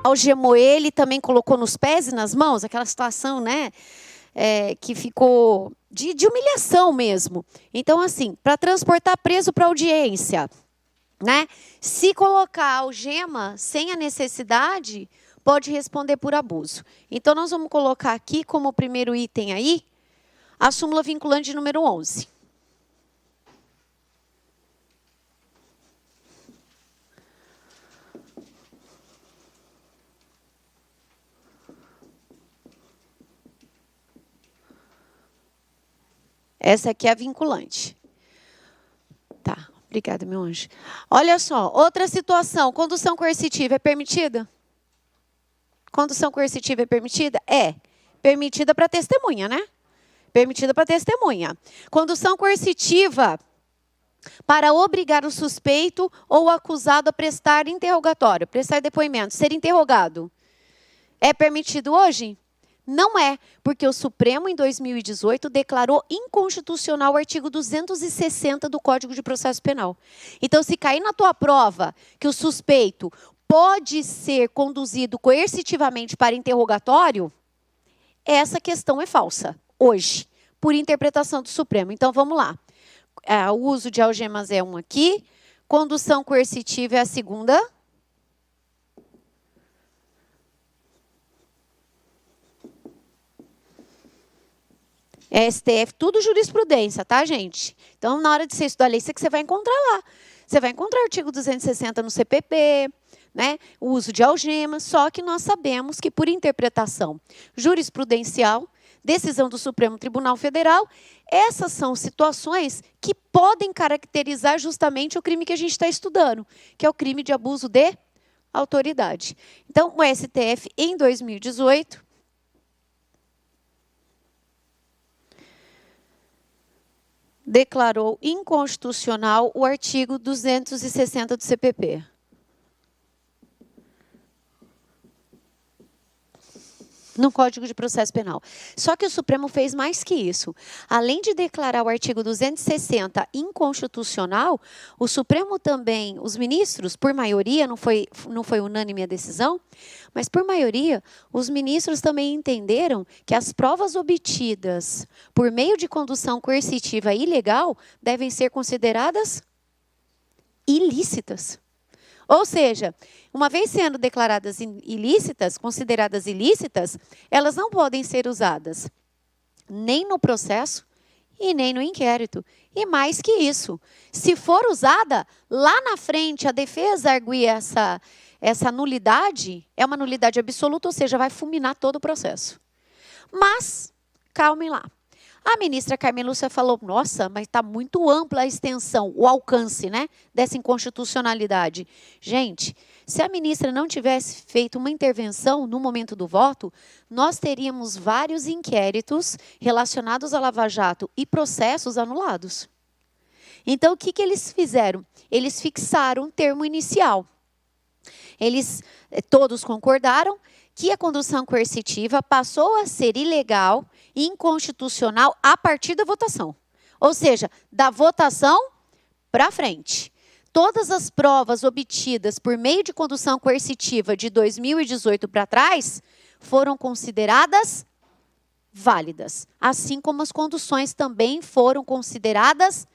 algemou ele, também colocou nos pés e nas mãos, aquela situação, né, que ficou de humilhação mesmo. Então, assim, para transportar preso para audiência, né, se colocar algema sem a necessidade, pode responder por abuso. Então, nós vamos colocar aqui como primeiro item aí, a súmula vinculante número 11. Essa aqui é a vinculante. Tá, obrigada, meu anjo. Olha só, outra situação, condução coercitiva é permitida? Condução coercitiva é permitida? É. Permitida para testemunha, né? Permitida para testemunha. Condução coercitiva para obrigar o suspeito ou o acusado a prestar interrogatório, prestar depoimento, ser interrogado. É permitido hoje? Não é, porque o Supremo, em 2018, declarou inconstitucional o artigo 260 do Código de Processo Penal. Então, se cair na tua prova que o suspeito pode ser conduzido coercitivamente para interrogatório, essa questão é falsa, hoje, por interpretação do Supremo. Então, vamos lá. O uso de algemas é um aqui, condução coercitiva é a segunda. STF, tudo jurisprudência, tá, gente? Então, na hora de você estudar a lei, isso é que você vai encontrar lá. Você vai encontrar o artigo 260 no CPP, né? O uso de algemas, só que nós sabemos que, por interpretação jurisprudencial, decisão do Supremo Tribunal Federal, essas são situações que podem caracterizar justamente o crime que a gente está estudando, que é o crime de abuso de autoridade. Então, o STF, em 2018, declarou inconstitucional o artigo 260 do CPP. No Código de Processo Penal. Só que o Supremo fez mais que isso. Além de declarar o artigo 260 inconstitucional, o Supremo também, os ministros, por maioria, não foi unânime a decisão, mas por maioria, os ministros também entenderam que as provas obtidas por meio de condução coercitiva ilegal devem ser consideradas ilícitas. Ou seja, uma vez sendo declaradas ilícitas, consideradas ilícitas, elas não podem ser usadas nem no processo e nem no inquérito. E mais que isso, se for usada, lá na frente a defesa arguir essa nulidade, é uma nulidade absoluta, ou seja, vai fulminar todo o processo. Mas, calmem lá. A ministra Carmen Lúcia falou, nossa, mas está muito ampla a extensão, o alcance, né, dessa inconstitucionalidade. Gente, se a ministra não tivesse feito uma intervenção no momento do voto, nós teríamos vários inquéritos relacionados à Lava Jato e processos anulados. Então, o que eles fizeram? Eles fixaram um termo inicial. Eles todos concordaram que a condução coercitiva passou a ser ilegal e inconstitucional a partir da votação. Ou seja, da votação para frente. Todas as provas obtidas por meio de condução coercitiva de 2018 para trás foram consideradas válidas. Assim como as conduções também foram consideradas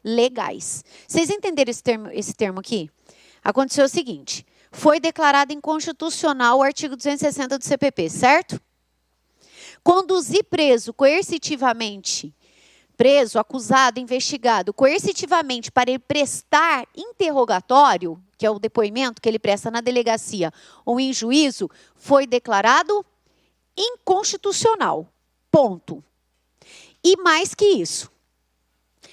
legais. Vocês entenderam esse termo aqui? Aconteceu o seguinte, foi declarado inconstitucional o artigo 260 do CPP, certo? Conduzir preso coercitivamente, preso, acusado, investigado, coercitivamente para ele prestar interrogatório, que é o depoimento que ele presta na delegacia ou em juízo, foi declarado inconstitucional. Ponto. E mais que isso,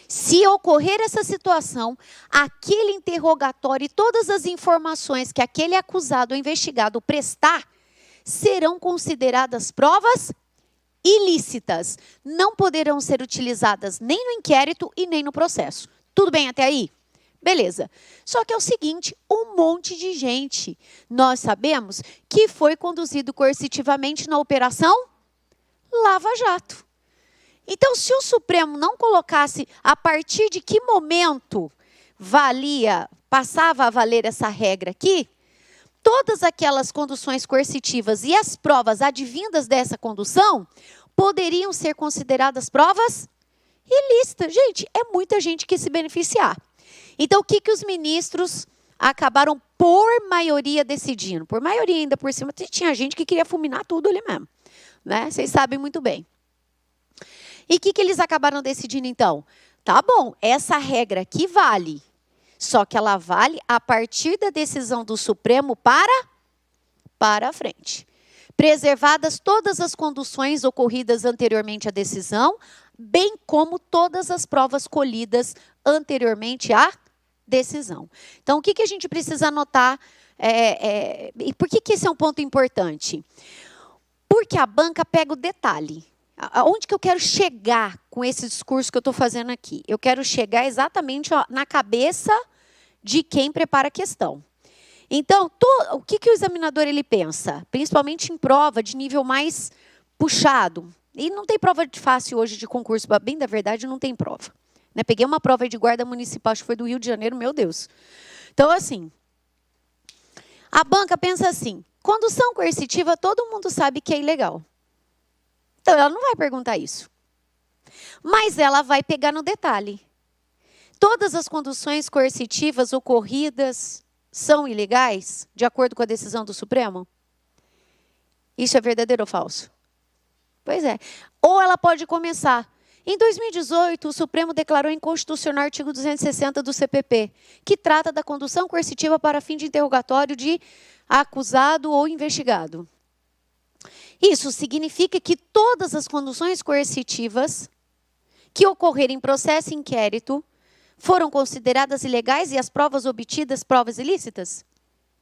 se ocorrer essa situação, aquele interrogatório e todas as informações que aquele acusado ou investigado prestar serão consideradas provas ilícitas. Não poderão ser utilizadas nem no inquérito e nem no processo. Tudo bem até aí? Beleza. Só que é o seguinte, um monte de gente, nós sabemos que foi conduzido coercitivamente na Operação Lava Jato. Então, se o Supremo não colocasse a partir de que momento passava a valer essa regra aqui, todas aquelas conduções coercitivas e as provas advindas dessa condução poderiam ser consideradas provas ilícitas. Gente, é muita gente que se beneficiar. Então, o que os ministros acabaram, por maioria, decidindo? Por maioria, ainda por cima, tinha gente que queria fulminar tudo ali mesmo, né? Vocês sabem muito bem. E o que eles acabaram decidindo, então? Tá bom, essa regra aqui vale, só que ela vale a partir da decisão do Supremo para frente. Preservadas todas as conduções ocorridas anteriormente à decisão, bem como todas as provas colhidas anteriormente à decisão. Então, o que a gente precisa anotar? E por que esse é um ponto importante? Porque a banca pega o detalhe. Aonde que eu quero chegar com esse discurso que eu estou fazendo aqui? Eu quero chegar exatamente na cabeça de quem prepara a questão. Então, o que o examinador ele pensa? Principalmente em prova de nível mais puxado. E não tem prova fácil hoje de concurso, bem da verdade, não tem prova. Né? Peguei uma prova de guarda municipal, acho que foi do Rio de Janeiro, meu Deus. Então, assim, a banca pensa assim, condução coercitiva todo mundo sabe que é ilegal. Então, ela não vai perguntar isso. Mas ela vai pegar no detalhe. Todas as conduções coercitivas ocorridas são ilegais, de acordo com a decisão do Supremo? Isso é verdadeiro ou falso? Pois é. Ou ela pode começar. Em 2018, o Supremo declarou inconstitucional o artigo 260 do CPP, que trata da condução coercitiva para fim de interrogatório de acusado ou investigado. Isso significa que todas as conduções coercitivas que ocorrerem em processo e inquérito foram consideradas ilegais e as provas obtidas, provas ilícitas?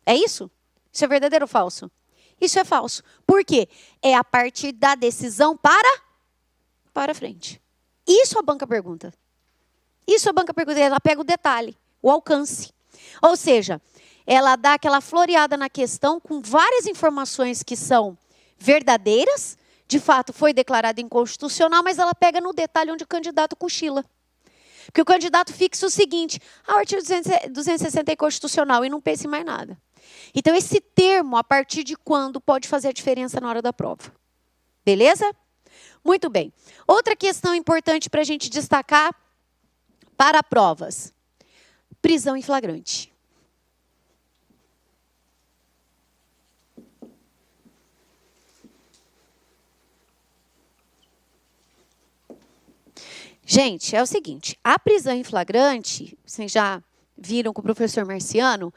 É isso? Isso é verdadeiro ou falso? Isso é falso. Por quê? É a partir da decisão para frente. Isso a banca pergunta. Isso a banca pergunta. Ela pega o detalhe, o alcance. Ou seja, ela dá aquela floreada na questão com várias informações que são verdadeiras, de fato foi declarado inconstitucional, mas ela pega no detalhe onde o candidato cochila. Porque o candidato fixa o seguinte, o artigo 260 é inconstitucional e não pensa em mais nada. Então, esse termo, a partir de quando, pode fazer a diferença na hora da prova. Beleza? Muito bem. Outra questão importante para a gente destacar para provas. Prisão em flagrante. Gente, é o seguinte, a prisão em flagrante, vocês já viram com o professor Marciano,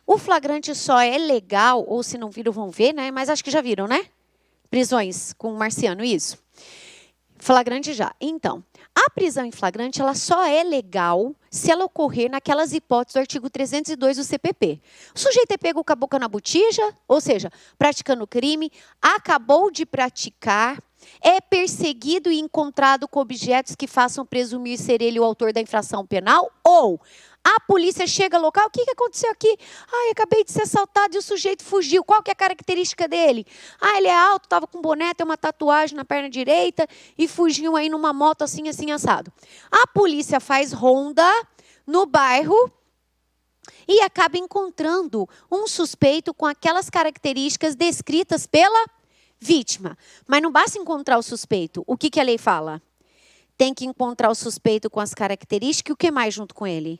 o flagrante só é legal, ou se não viram, vão ver, né? Mas acho que já viram, né? Prisões com o Marciano, isso. Flagrante já. Então, a prisão em flagrante, ela só é legal se ela ocorrer naquelas hipóteses do artigo 302 do CPP. O sujeito é pego com a boca na botija, ou seja, praticando crime, acabou de praticar, é perseguido e encontrado com objetos que façam presumir ser ele o autor da infração penal, ou a polícia chega ao local, o que aconteceu aqui? Acabei de ser assaltado e o sujeito fugiu. Qual que é a característica dele? Ele é alto, estava com boné, tem uma tatuagem na perna direita e fugiu aí numa moto assim, assim, assado. A polícia faz ronda no bairro e acaba encontrando um suspeito com aquelas características descritas pela vítima. Mas não basta encontrar o suspeito. O que a lei fala? Tem que encontrar o suspeito com as características e o que mais junto com ele?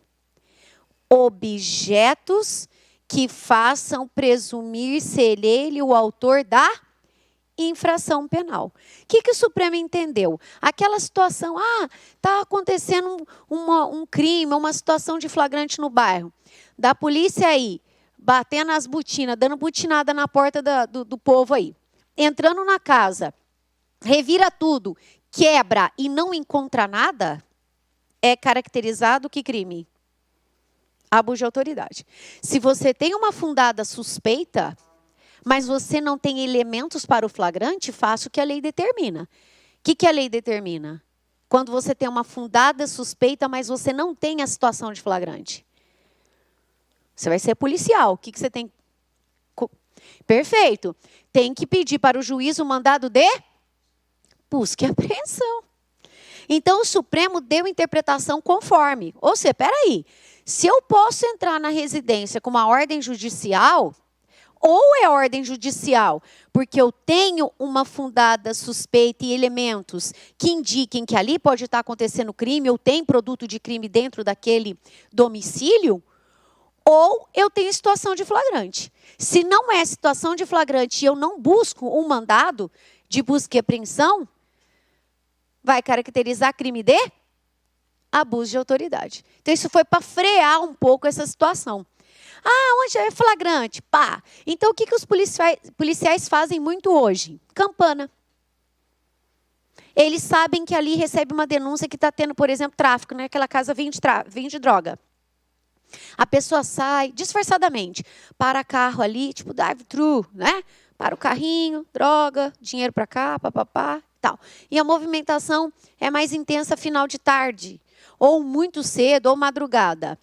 Objetos que façam presumir ser ele o autor da infração penal. O que o Supremo entendeu? Aquela situação, está acontecendo um crime, uma situação de flagrante no bairro. Da polícia aí, batendo as botinas, dando butinada na porta do povo aí. Entrando na casa, revira tudo, quebra e não encontra nada, é caracterizado que crime? Abuso de autoridade. Se você tem uma fundada suspeita, mas você não tem elementos para o flagrante, faça o que a lei determina. O que a lei determina? Quando você tem uma fundada suspeita, mas você não tem a situação de flagrante. Você vai ser policial. O que você tem? Perfeito. Tem que pedir para o juiz o mandado de busca e apreensão. Então, o Supremo deu interpretação conforme. Ou seja, espera aí. Se eu posso entrar na residência com uma ordem judicial, Ou é ordem judicial, porque eu tenho uma fundada suspeita e elementos que indiquem que ali pode estar acontecendo crime, ou tem produto de crime dentro daquele domicílio, ou eu tenho situação de flagrante. Se não é situação de flagrante e eu não busco um mandado de busca e apreensão, vai caracterizar crime de abuso de autoridade. Então, isso foi para frear um pouco essa situação. Ah, onde é flagrante? Pá. Então, o que os policiais fazem muito hoje? Campana. Eles sabem que ali recebe uma denúncia que está tendo, por exemplo, tráfico, né? Aquela casa vende droga. A pessoa sai disfarçadamente, para carro ali, tipo drive-thru, né? Para o carrinho, droga, dinheiro para cá, papapá, tal. E a movimentação é mais intensa final de tarde, ou muito cedo, ou madrugada.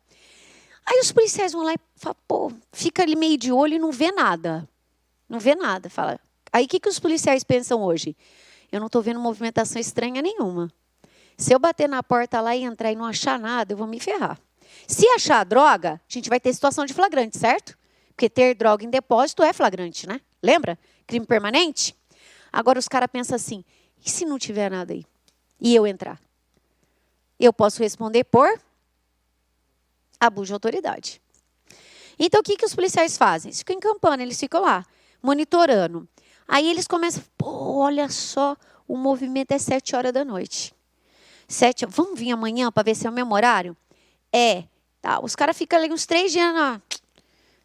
Aí os policiais vão lá e falam, pô, fica ali meio de olho e não vê nada. Não vê nada. Fala. Aí o que os policiais pensam hoje? Eu não estou vendo movimentação estranha nenhuma. Se eu bater na porta lá e entrar e não achar nada, eu vou me ferrar. Se achar droga, a gente vai ter situação de flagrante, certo? Porque ter droga em depósito é flagrante, né? Lembra? Crime permanente. Agora os caras pensam assim, e se não tiver nada aí? E eu entrar? Eu posso responder por abuso de autoridade. Então, o que os policiais fazem? Eles ficam em campana, eles ficam lá, monitorando. Aí eles começam, pô, olha só, o movimento é 7 horas da noite. Vamos vir amanhã para ver se é o mesmo horário? É. Tá, os caras ficam ali uns 3 dias,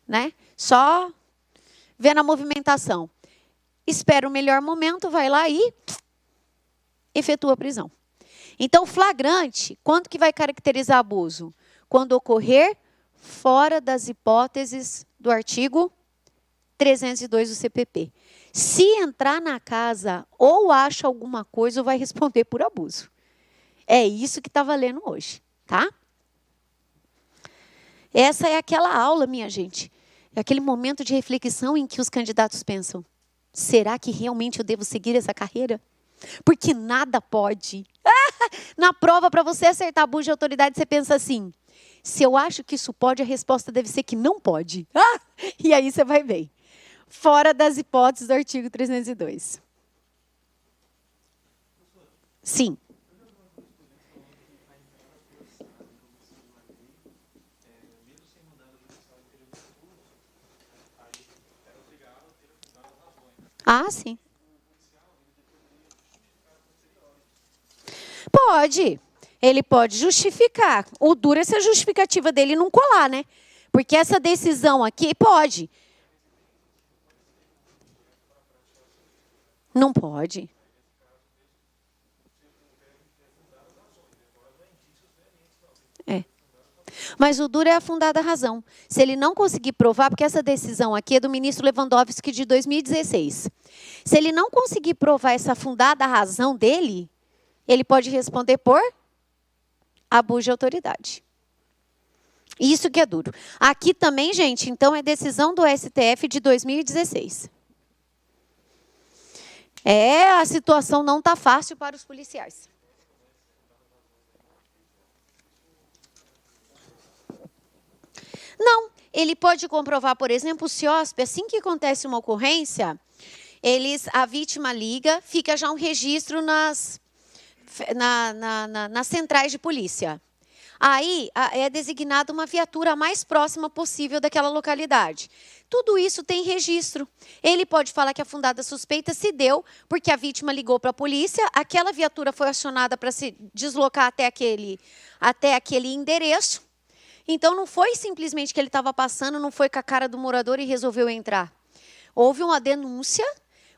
né? Só vendo a movimentação. Espera o melhor momento, vai lá e efetua a prisão. Então, flagrante, quando que vai caracterizar abuso? Quando ocorrer fora das hipóteses do artigo 302 do CPP. Se entrar na casa ou acha alguma coisa, vai responder por abuso. É isso que está valendo hoje, tá? Essa é aquela aula, minha gente. É aquele momento de reflexão em que os candidatos pensam, será que realmente eu devo seguir essa carreira? Porque nada pode. Na prova, para você acertar abuso de autoridade, você pensa assim, se eu acho que isso pode, a resposta deve ser que não pode. E aí você vai bem. Fora das hipóteses do artigo 302. Sim. Ah, sim. Pode. Ele pode justificar. O duro é se a justificativa dele não colar, né? Porque essa decisão aqui pode. Não pode. É. Mas o duro é a fundada razão. Se ele não conseguir provar, porque essa decisão aqui é do ministro Lewandowski de 2016. Se ele não conseguir provar essa fundada razão dele, ele pode responder por abuso de autoridade. Isso que é duro. Aqui também, gente, então é decisão do STF de 2016. A situação não está fácil para os policiais. Não, ele pode comprovar, por exemplo, o CIOSP, assim que acontece uma ocorrência, a vítima liga, fica já um registro nas centrais de polícia. Aí é designada uma viatura mais próxima possível daquela localidade. Tudo isso tem registro. Ele pode falar que a fundada suspeita se deu porque a vítima ligou para a polícia, aquela viatura foi acionada para se deslocar até aquele endereço. Então, não foi simplesmente que ele estava passando, não foi com a cara do morador e resolveu entrar. Houve uma denúncia,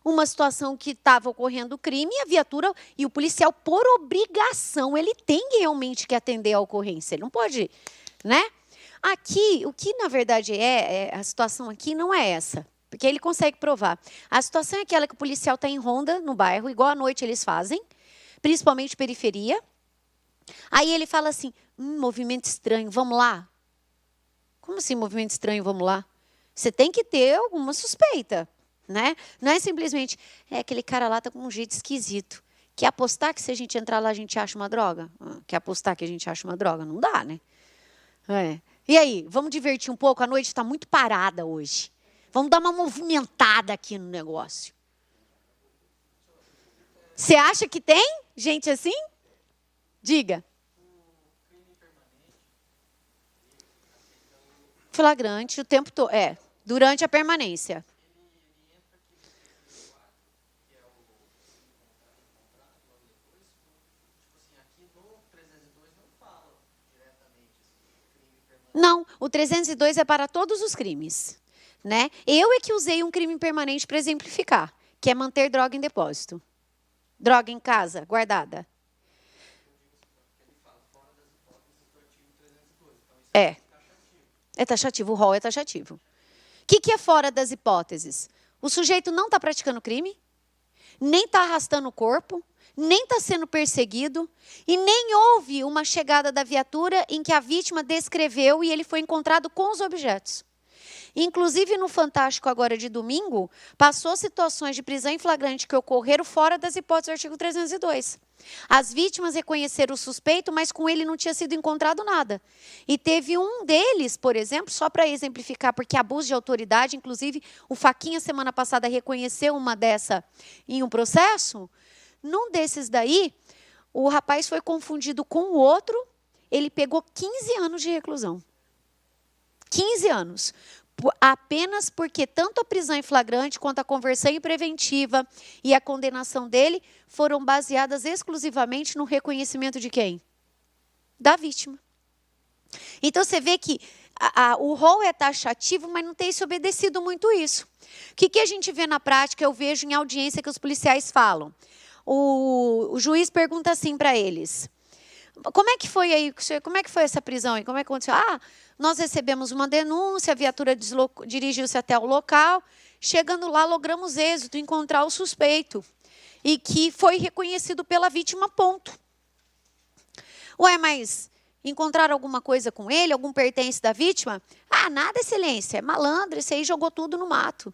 uma situação que estava ocorrendo crime, e a viatura e o policial, por obrigação, ele tem realmente que atender a ocorrência. Ele não pode, né? Aqui, o que na verdade a situação aqui não é essa, porque ele consegue provar. A situação é aquela que o policial está em ronda no bairro, igual à noite eles fazem, principalmente periferia. Aí ele fala assim, movimento estranho, vamos lá? Como assim movimento estranho, vamos lá? Você tem que ter alguma suspeita, né? Não é simplesmente, aquele cara lá está com um jeito esquisito. Quer apostar que se a gente entrar lá a gente acha uma droga? Quer apostar que a gente acha uma droga? Não dá, né? E aí, vamos divertir um pouco? A noite está muito parada hoje. Vamos dar uma movimentada aqui no negócio. Você acha que tem gente assim? Diga. Flagrante o tempo todo. Durante a permanência. Não, o 302 é para todos os crimes, né? Eu é que usei um crime permanente para exemplificar, que é manter droga em depósito. Droga em casa, guardada. É taxativo, o rol é taxativo. O que é fora das hipóteses? O sujeito não está praticando crime, nem está arrastando o corpo, nem está sendo perseguido, e nem houve uma chegada da viatura em que a vítima descreveu e ele foi encontrado com os objetos. Inclusive, no Fantástico, agora de domingo, passou situações de prisão em flagrante que ocorreram fora das hipóteses do artigo 302. As vítimas reconheceram o suspeito, mas com ele não tinha sido encontrado nada. E teve um deles, por exemplo, só para exemplificar, porque abuso de autoridade, inclusive o Faquinha, semana passada, reconheceu uma dessa em um processo. Num desses daí, o rapaz foi confundido com o outro, ele pegou 15 anos de reclusão. 15 anos. Apenas porque tanto a prisão em flagrante quanto a conversão em preventiva e a condenação dele foram baseadas exclusivamente no reconhecimento de quem? Da vítima. Então, você vê que o rol é taxativo, mas não tem se obedecido muito isso. O que a gente vê na prática, eu vejo em audiência que os policiais falam. O juiz pergunta assim para eles: como é que foi aí? Como é que foi essa prisão aí? Como é que aconteceu? Nós recebemos uma denúncia, a viatura dirigiu-se até o local. Chegando lá, logramos êxito, encontrar o suspeito. E que foi reconhecido pela vítima, ponto. Ué, mas encontraram alguma coisa com ele? Algum pertence da vítima? Nada, excelência. É malandro, esse aí jogou tudo no mato.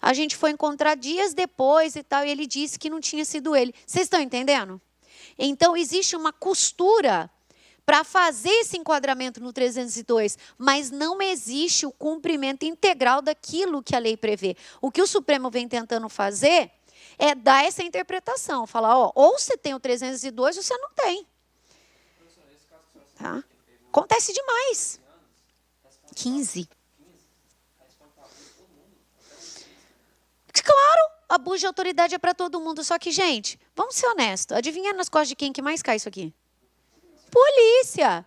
A gente foi encontrar dias depois e tal, e ele disse que não tinha sido ele. Vocês estão entendendo? Então, existe uma costura para fazer esse enquadramento no 302, mas não existe o cumprimento integral daquilo que a lei prevê. O que o Supremo vem tentando fazer é dar essa interpretação, falar, ou você tem o 302 ou você não tem. Tá? Acontece demais. 15. Claro, abuso de autoridade é para todo mundo, só que, gente, vamos ser honestos, adivinha nas costas de quem que mais cai isso aqui? Polícia.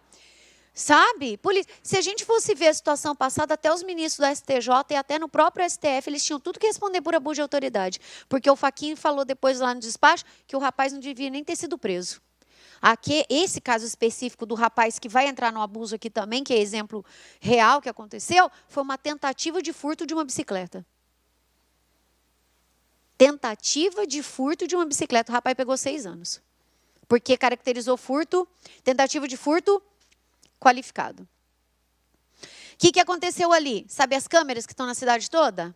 Sabe? Se a gente fosse ver a situação passada, até os ministros do STJ e até no próprio STF, eles tinham tudo que responder por abuso de autoridade. Porque o Faquinha falou depois lá no despacho que o rapaz não devia nem ter sido preso. Aqui, esse caso específico do rapaz que vai entrar no abuso aqui também, que é exemplo real que aconteceu, foi uma tentativa de furto de uma bicicleta. Tentativa de furto de uma bicicleta. O rapaz pegou 6 anos. Porque caracterizou furto, tentativa de furto qualificado. O que aconteceu ali? Sabe as câmeras que estão na cidade toda?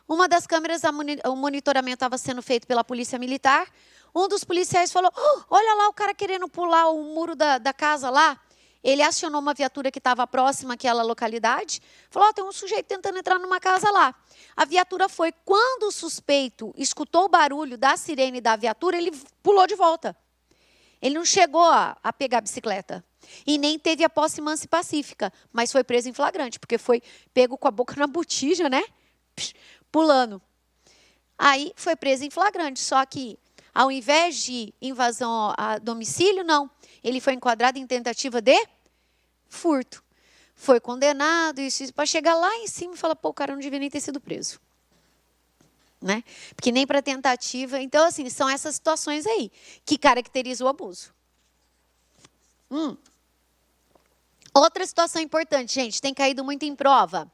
Uma das câmeras, o monitoramento estava sendo feito pela polícia militar. Um dos policiais falou, olha lá o cara querendo pular o muro da casa lá. Ele acionou uma viatura que estava próxima àquela localidade. Falou, tem um sujeito tentando entrar numa casa lá. A viatura foi. Quando o suspeito escutou o barulho da sirene da viatura, ele pulou de volta. Ele não chegou a pegar a bicicleta. E nem teve a posse mansa e pacífica. Mas foi preso em flagrante, porque foi pego com a boca na botija, né? Pulando. Aí foi preso em flagrante. Só que, ao invés de invasão a domicílio, não. Ele foi enquadrado em tentativa de furto. Foi condenado, isso para chegar lá em cima e falar, o cara não devia nem ter sido preso. Né? Porque nem para tentativa. Então, assim, são essas situações aí que caracterizam o abuso. Outra situação importante, gente, tem caído muito em prova.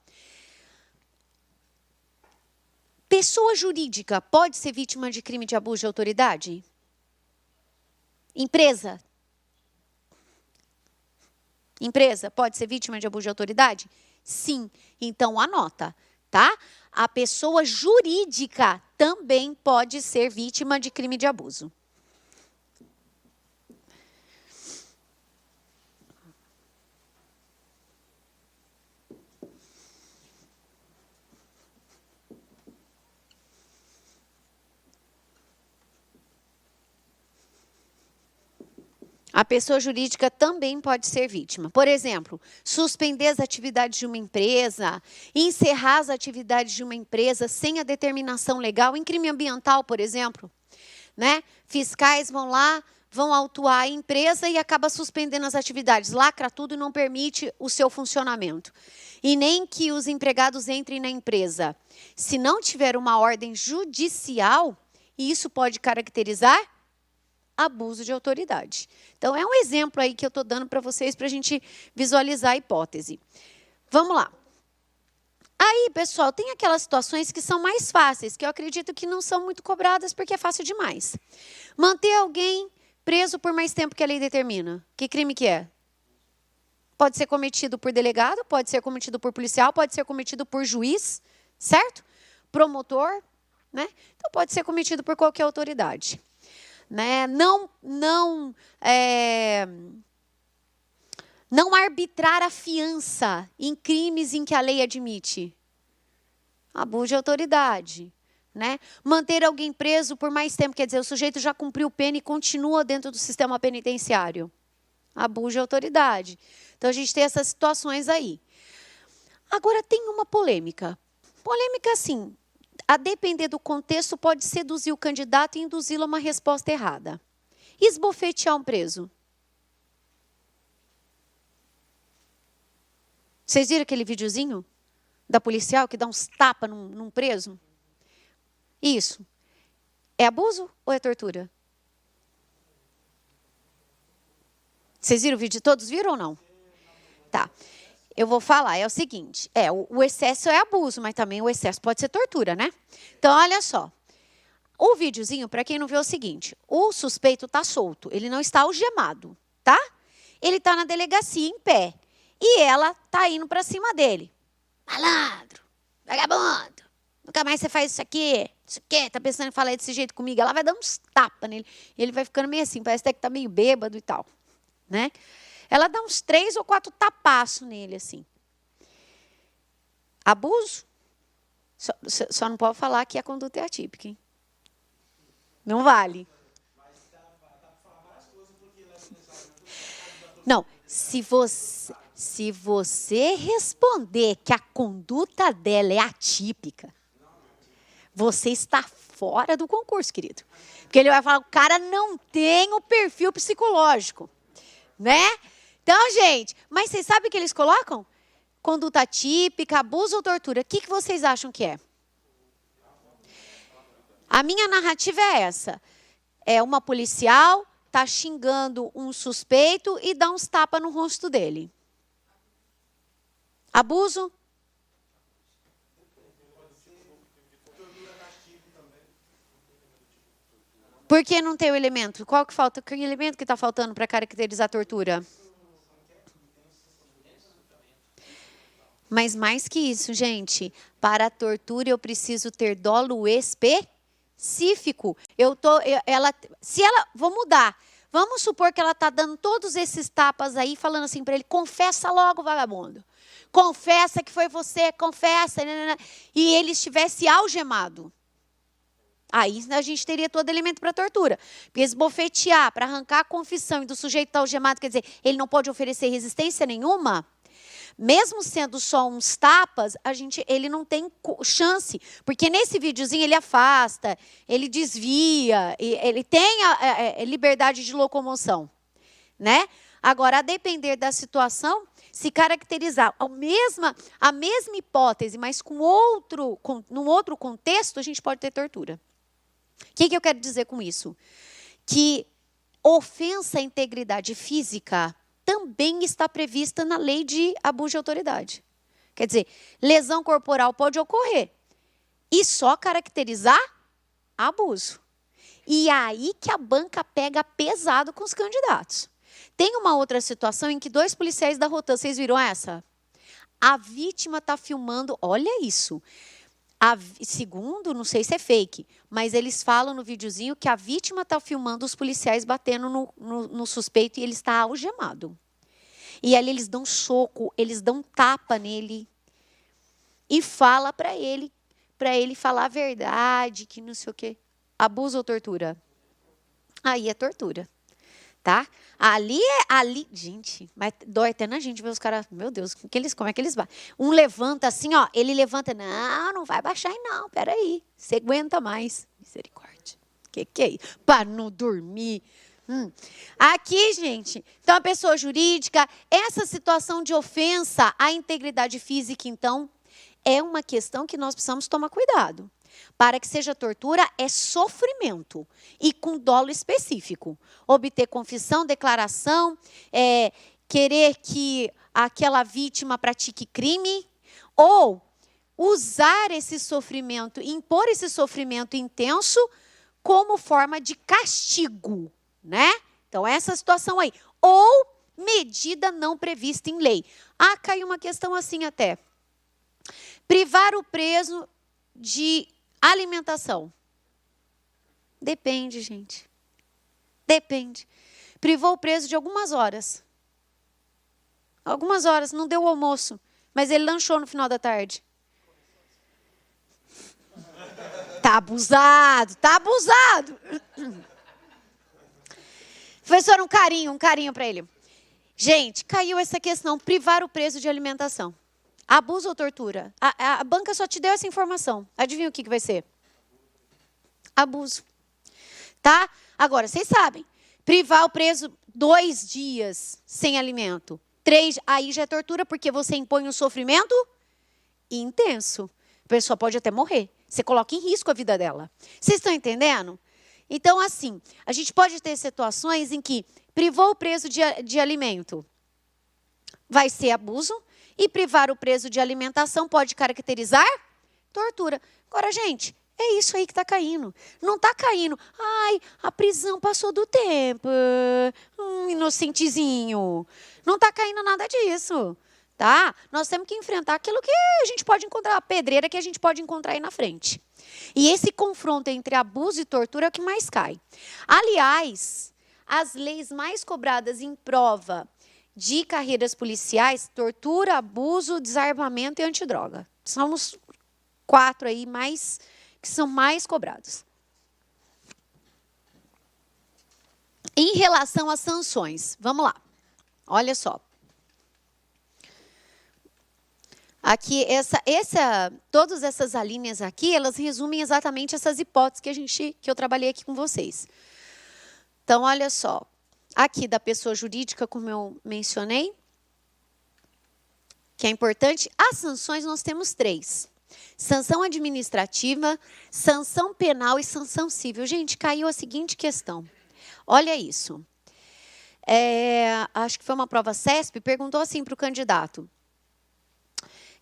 Pessoa jurídica pode ser vítima de crime de abuso de autoridade? Empresa pode ser vítima de abuso de autoridade? Sim. Então, anota, tá? A pessoa jurídica também pode ser vítima de crime de abuso. A pessoa jurídica também pode ser vítima. Por exemplo, suspender as atividades de uma empresa, encerrar as atividades de uma empresa sem a determinação legal, em crime ambiental, por exemplo. Né? Fiscais vão lá, vão autuar a empresa e acaba suspendendo as atividades, lacra tudo e não permite o seu funcionamento. E nem que os empregados entrem na empresa. Se não tiver uma ordem judicial, isso pode caracterizar abuso de autoridade. Então, é um exemplo aí que eu estou dando para vocês, para a gente visualizar a hipótese. Vamos lá. Aí, pessoal, tem aquelas situações que são mais fáceis, que eu acredito que não são muito cobradas, porque é fácil demais. Manter alguém preso por mais tempo que a lei determina. Que crime que é? Pode ser cometido por delegado, pode ser cometido por policial, pode ser cometido por juiz, certo? Promotor, né? Então, pode ser cometido por qualquer autoridade. Né? Não arbitrar a fiança em crimes em que a lei admite. Abuso de autoridade. Né? Manter alguém preso por mais tempo, quer dizer, o sujeito já cumpriu pena e continua dentro do sistema penitenciário. Abuso de autoridade. Então, a gente tem essas situações aí. Agora, tem uma polêmica. Polêmica, assim, a depender do contexto, pode seduzir o candidato e induzi-lo a uma resposta errada. Esbofetear um preso. Vocês viram aquele videozinho da policial que dá uns tapas num preso? Isso. É abuso ou é tortura? Vocês viram o vídeo? Todos viram ou não? Tá. Eu vou falar, é o seguinte, o excesso é abuso, mas também o excesso pode ser tortura, né? Então, olha só. O videozinho, para quem não viu, é o seguinte, o suspeito está solto, ele não está algemado, tá? Ele está na delegacia em pé e ela está indo para cima dele. Malandro, vagabundo, nunca mais você faz isso aqui, tá pensando em falar desse jeito comigo? Ela vai dar uns tapas nele e ele vai ficando meio assim, parece até que está meio bêbado e tal, né? Ela dá uns 3 ou 4 tapaços nele, assim. Abuso? Só não pode falar que a conduta é atípica, hein? Não vale. Não, se você responder que a conduta dela é atípica, você está fora do concurso, querido. Porque ele vai falar, o cara não tem o perfil psicológico, né? Então, gente, mas vocês sabem o que eles colocam? Conduta atípica, abuso ou tortura. O que vocês acham que é? A minha narrativa é essa. É uma policial, tá xingando um suspeito e dá uns tapas no rosto dele. Abuso? Por que não tem o elemento? Qual que falta? Que elemento que está faltando para caracterizar a tortura? Mas mais que isso, gente, para a tortura eu preciso ter dolo específico. Vou mudar. Vamos supor que ela está dando todos esses tapas aí, falando assim para ele, confessa logo, vagabundo. Confessa que foi você, confessa. E ele estivesse algemado. Aí a gente teria todo elemento para tortura. Porque esbofetear, para arrancar a confissão e do sujeito estar algemado, quer dizer, ele não pode oferecer resistência nenhuma. Mesmo sendo só uns tapas, ele não tem chance. Porque nesse videozinho ele afasta, ele desvia, ele tem a liberdade de locomoção. Né? Agora, a depender da situação, se caracterizar a mesma hipótese, mas num outro contexto, a gente pode ter tortura. O que eu quero dizer com isso? Que ofensa à integridade física também está prevista na lei de abuso de autoridade. Quer dizer, lesão corporal pode ocorrer e só caracterizar abuso. E aí que a banca pega pesado com os candidatos. Tem uma outra situação em que 2 policiais da Rotan, vocês viram essa? A vítima está filmando, olha isso. Segundo, não sei se é fake, mas eles falam no videozinho que a vítima está filmando os policiais batendo no suspeito e ele está algemado. E ali eles dão soco, eles dão tapa nele e fala para ele falar a verdade, que não sei o quê. Abuso ou tortura? Aí é tortura. tá? Ali, gente, mas dói até na gente ver os caras, meu Deus, como é que eles baixam? Um levanta assim, ó, ele levanta, não vai baixar aí não, peraí, você aguenta mais. Misericórdia, que é isso? Para não dormir. Aqui, gente, então a pessoa jurídica, essa situação de ofensa à integridade física, então, é uma questão que nós precisamos tomar cuidado. Para que seja tortura, é sofrimento e com dolo específico. Obter confissão, declaração, querer que aquela vítima pratique crime, ou usar esse sofrimento, impor esse sofrimento intenso como forma de castigo, né? Então, essa situação aí. Ou medida não prevista em lei. Caiu uma questão assim até. Privar o preso de alimentação. Depende, gente. Depende. Privou o preso de algumas horas. Algumas horas, não deu o almoço, mas ele lanchou no final da tarde. Tá abusado, tá abusado. Professor, um carinho para ele. Gente, caiu essa questão, privar o preso de alimentação. Abuso ou tortura? A banca só te deu essa informação. Adivinha o que vai ser? Abuso. Tá? Agora, vocês sabem, privar o preso 2 dias sem alimento. 3, aí já é tortura porque você impõe um sofrimento intenso. A pessoa pode até morrer. Você coloca em risco a vida dela. Vocês estão entendendo? Então, assim, a gente pode ter situações em que privou o preso de alimento. Vai ser abuso. E privar o preso de alimentação pode caracterizar tortura. Agora, gente, é isso aí que está caindo. Não está caindo. Ai, a prisão passou do tempo. Inocentezinho. Não está caindo nada disso. Tá? Nós temos que enfrentar aquilo que a gente pode encontrar, a pedreira que a gente pode encontrar aí na frente. E esse confronto entre abuso e tortura é o que mais cai. Aliás, as leis mais cobradas em prova de carreiras policiais, tortura, abuso, desarmamento e antidroga. São os 4 aí que são mais cobrados. Em relação às sanções, vamos lá. Olha só. Aqui, todas essas alíneas aqui, elas resumem exatamente essas hipóteses que eu trabalhei aqui com vocês. Então, olha só. Aqui da pessoa jurídica, como eu mencionei, que é importante, as sanções nós temos 3. Sanção administrativa, sanção penal e sanção civil. Gente, caiu a seguinte questão. Olha isso. Acho que foi uma prova CESP, perguntou assim para o candidato.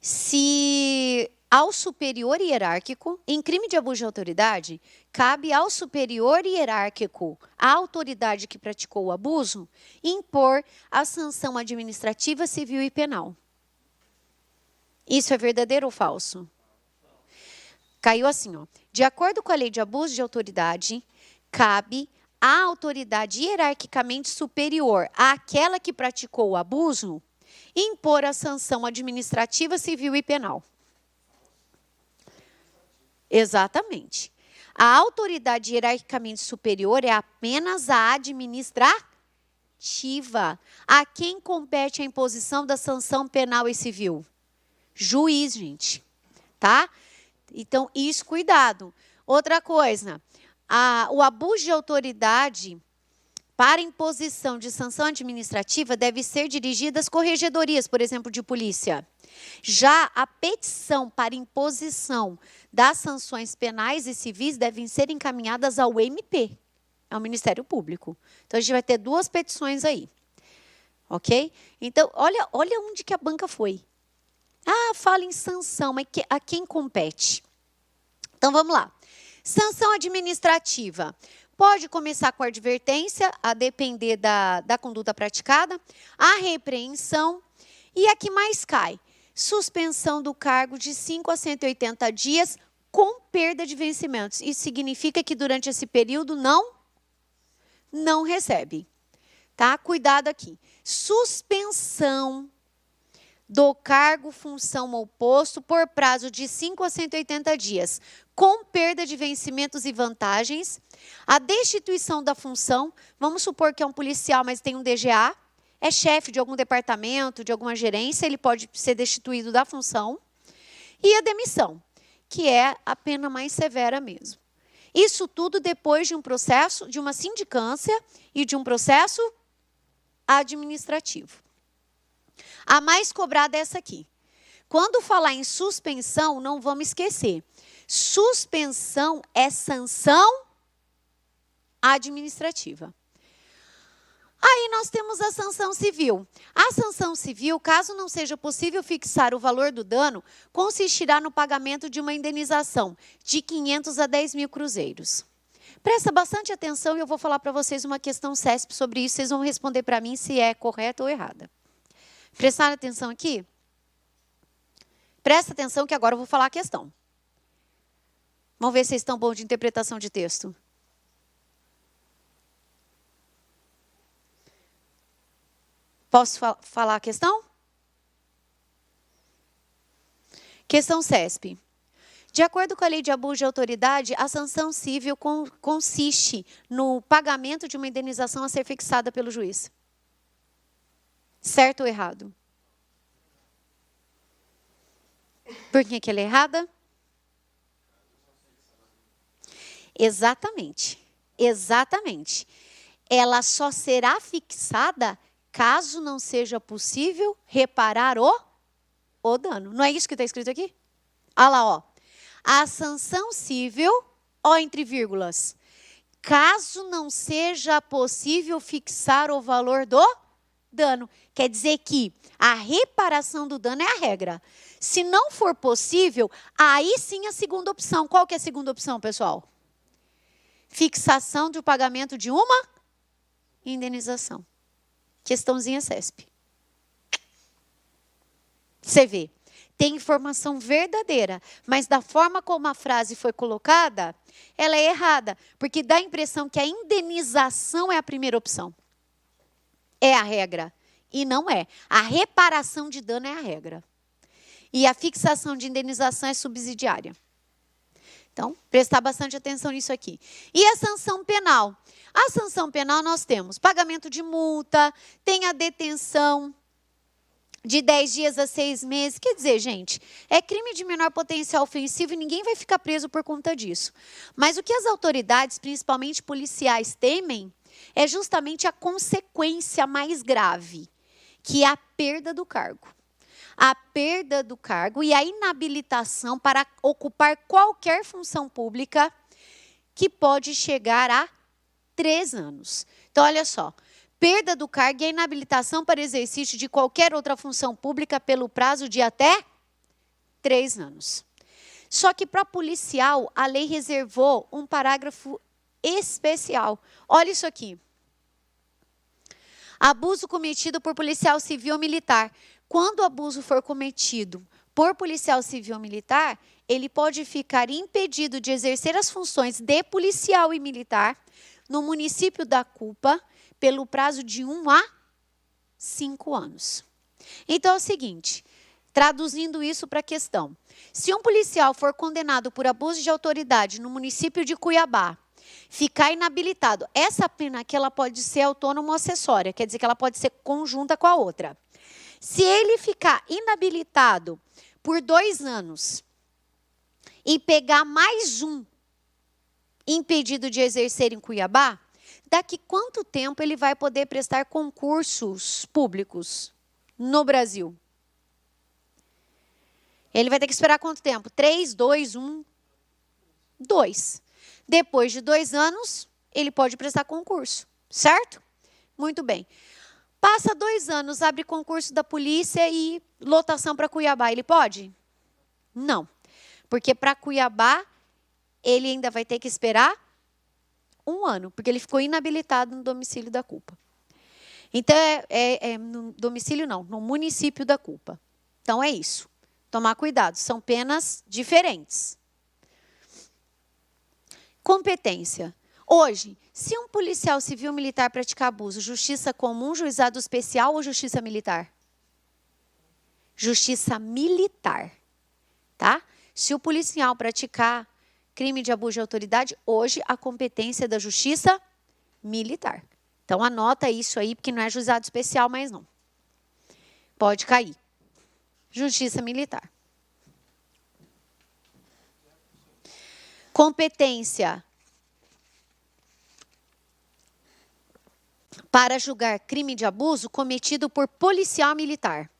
Se ao superior hierárquico, em crime de abuso de autoridade, cabe ao superior hierárquico, a autoridade que praticou o abuso, impor a sanção administrativa, civil e penal. Isso é verdadeiro ou falso? Caiu assim, ó. De acordo com a lei de abuso de autoridade, cabe à autoridade hierarquicamente superior àquela que praticou o abuso, impor a sanção administrativa, civil e penal. Exatamente. A autoridade hierarquicamente superior é apenas a administrativa. A quem compete a imposição da sanção penal e civil? Juiz, gente. Tá? Então, isso, cuidado. Outra coisa, o abuso de autoridade para imposição de sanção administrativa deve ser dirigida às corregedorias, por exemplo, de polícia. Já a petição para imposição das sanções penais e civis devem ser encaminhadas ao MP, ao Ministério Público. Então, a gente vai ter 2 petições aí. Ok? Então, olha onde que a banca foi. Fala em sanção, mas a quem compete? Então, vamos lá. Sanção administrativa. Pode começar com advertência, a depender da conduta praticada, a repreensão e a que mais cai. Suspensão do cargo de 5 a 180 dias com perda de vencimentos. Isso significa que durante esse período não recebe. Tá? Cuidado aqui. Suspensão do cargo, função ou posto por prazo de 5 a 180 dias, com perda de vencimentos e vantagens, a destituição da função, vamos supor que é um policial, mas tem um DGA, é chefe de algum departamento, de alguma gerência, ele pode ser destituído da função, e a demissão, que é a pena mais severa mesmo. Isso tudo depois de um processo, de uma sindicância e de um processo administrativo. A mais cobrada é essa aqui. Quando falar em suspensão, não vamos esquecer. Suspensão é sanção administrativa. Aí nós temos a sanção civil. A sanção civil, caso não seja possível fixar o valor do dano, consistirá no pagamento de uma indenização de 500 a 10 mil cruzeiros. Presta bastante atenção e eu vou falar para vocês uma questão CESP sobre isso. Vocês vão responder para mim se é correta ou errada. Prestaram atenção aqui? Presta atenção que agora eu vou falar a questão. Vamos ver se vocês estão bons de interpretação de texto. Posso falar a questão? Questão CESP. De acordo com a lei de abuso de autoridade, a sanção civil consiste no pagamento de uma indenização a ser fixada pelo juiz. Certo ou errado? Por que ela é errada? Exatamente. Exatamente. Ela só será fixada caso não seja possível reparar o dano. Não é isso que está escrito aqui? Olha lá, ó. A sanção civil, ó, entre vírgulas, caso não seja possível fixar o valor do dano. Quer dizer que a reparação do dano é a regra. Se não for possível, aí sim a segunda opção. Qual que é a segunda opção, pessoal? Fixação do pagamento de uma indenização. Questãozinha CESP. Você vê, tem informação verdadeira, mas da forma como a frase foi colocada, ela é errada, porque dá a impressão que a indenização é a primeira opção. É a regra, e não é. A reparação de dano é a regra. E a fixação de indenização é subsidiária. Então, prestar bastante atenção nisso aqui. E a sanção penal? A sanção penal nós temos pagamento de multa, tem a detenção de 10 dias a 6 meses. Quer dizer, gente, é crime de menor potencial ofensivo e ninguém vai ficar preso por conta disso. Mas o que as autoridades, principalmente policiais, temem é justamente a consequência mais grave, que é a perda do cargo. A perda do cargo e a inabilitação para ocupar qualquer função pública, que pode chegar a 3 anos. Então, olha só, perda do cargo e a inabilitação para exercício de qualquer outra função pública pelo prazo de até 3 anos. Só que para policial, a lei reservou um parágrafo especial. Olha isso aqui. Abuso cometido por policial civil ou militar. Quando o abuso for cometido por policial civil ou militar, ele pode ficar impedido de exercer as funções de policial e militar no município da culpa pelo prazo de 1 a 5 anos. Então é o seguinte, traduzindo isso para a questão. Se um policial for condenado por abuso de autoridade no município de Cuiabá, ficar inabilitado, essa pena aqui ela pode ser autônoma ou acessória, quer dizer que ela pode ser conjunta com a outra. Se ele ficar inabilitado por 2 anos e pegar mais um impedido de exercer em Cuiabá, daqui quanto tempo ele vai poder prestar concursos públicos no Brasil? Ele vai ter que esperar quanto tempo? 3, 2, 1, 2. Depois de 2 anos, ele pode prestar concurso, certo? Muito bem. Passa 2 anos, abre concurso da polícia e lotação para Cuiabá. Ele pode? Não. Porque para Cuiabá, ele ainda vai ter que esperar 1 ano, porque ele ficou inabilitado no domicílio da culpa. Então, no domicílio não, no município da culpa. Então, é isso. Tomar cuidado, são penas diferentes. Competência. Hoje, se um policial civil militar praticar abuso, justiça comum, juizado especial ou justiça militar? Justiça militar, tá? Se o policial praticar crime de abuso de autoridade, hoje a competência é da justiça militar. Então anota isso aí, porque não é juizado especial, mas não. Pode cair. Justiça militar. Competência para julgar crime de abuso cometido por policial militar.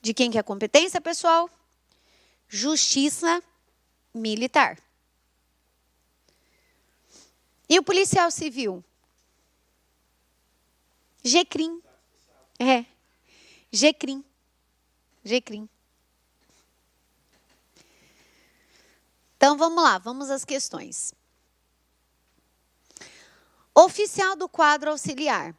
De quem que é a competência, pessoal? Justiça militar. E o policial civil? GCRIM. GCRIM. GCRIM. Então, vamos lá, vamos às questões. Oficial do quadro auxiliar.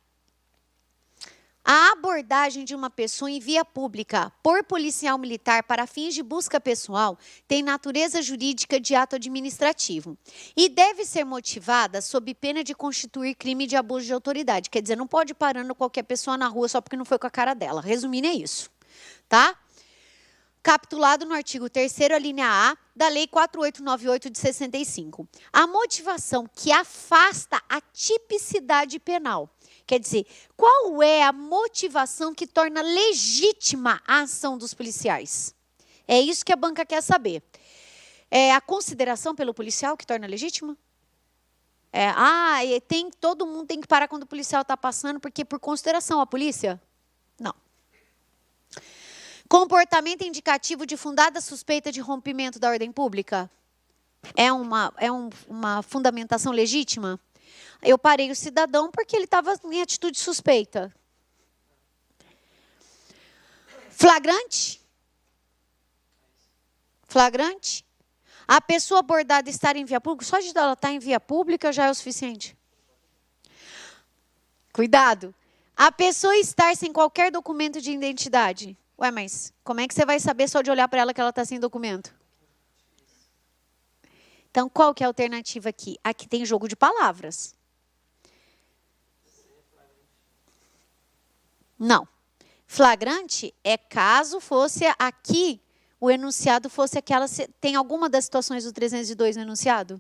A abordagem de uma pessoa em via pública por policial militar para fins de busca pessoal tem natureza jurídica de ato administrativo e deve ser motivada sob pena de constituir crime de abuso de autoridade. Quer dizer, não pode ir parando qualquer pessoa na rua só porque não foi com a cara dela. Resumindo, é isso, tá? Capitulado no artigo 3º, a linha A, da Lei 4898 de 65. A motivação que afasta a tipicidade penal. Quer dizer, qual é a motivação que torna legítima a ação dos policiais? É isso que a banca quer saber. É a consideração pelo policial que torna legítima? Todo mundo tem que parar quando o policial está passando, porque por consideração a polícia? Não. Comportamento indicativo de fundada suspeita de rompimento da ordem pública? É uma fundamentação legítima? Eu parei o cidadão porque ele estava em atitude suspeita. Flagrante? Flagrante? A pessoa abordada estar em via pública, só de ela estar em via pública já é o suficiente. Cuidado. A pessoa estar sem qualquer documento de identidade. Ué, mas como é que você vai saber só de olhar para ela que ela está sem documento? Então, qual que é a alternativa aqui? Aqui tem jogo de palavras. Não. Flagrante é caso fosse aqui, o enunciado fosse aquela... Tem alguma das situações do 302 no enunciado?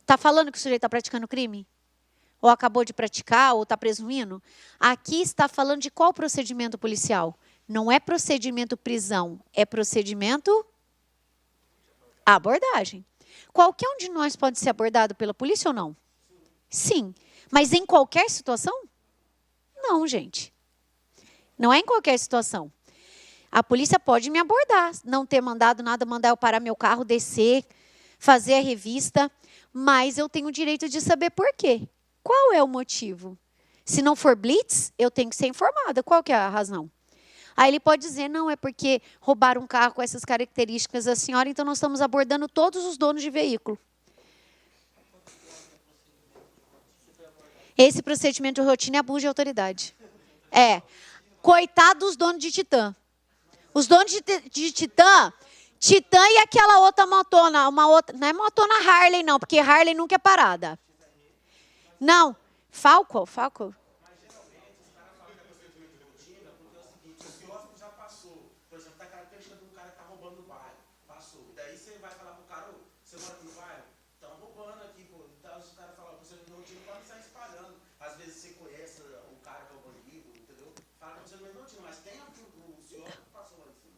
Está falando que o sujeito está praticando crime? Ou acabou de praticar, ou está presumindo? Aqui está falando de qual procedimento policial? Não é procedimento prisão, é procedimento abordagem. Qualquer um de nós pode ser abordado pela polícia ou não? Sim. Mas em qualquer situação? Não, gente. Não é em qualquer situação. A polícia pode me abordar, não ter mandado nada, mandar eu parar meu carro, descer, fazer a revista, mas eu tenho o direito de saber por quê. Qual é o motivo? Se não for blitz, eu tenho que ser informada. Qual que é a razão? Aí ele pode dizer, não, é porque roubaram um carro com essas características da senhora, então nós estamos abordando todos os donos de veículo. Esse procedimento de rotina é abuso de autoridade. Coitado dos donos de Titã. Os donos de Titã e aquela outra motona, não é motona Harley não, porque Harley nunca é parada. Não, Falco.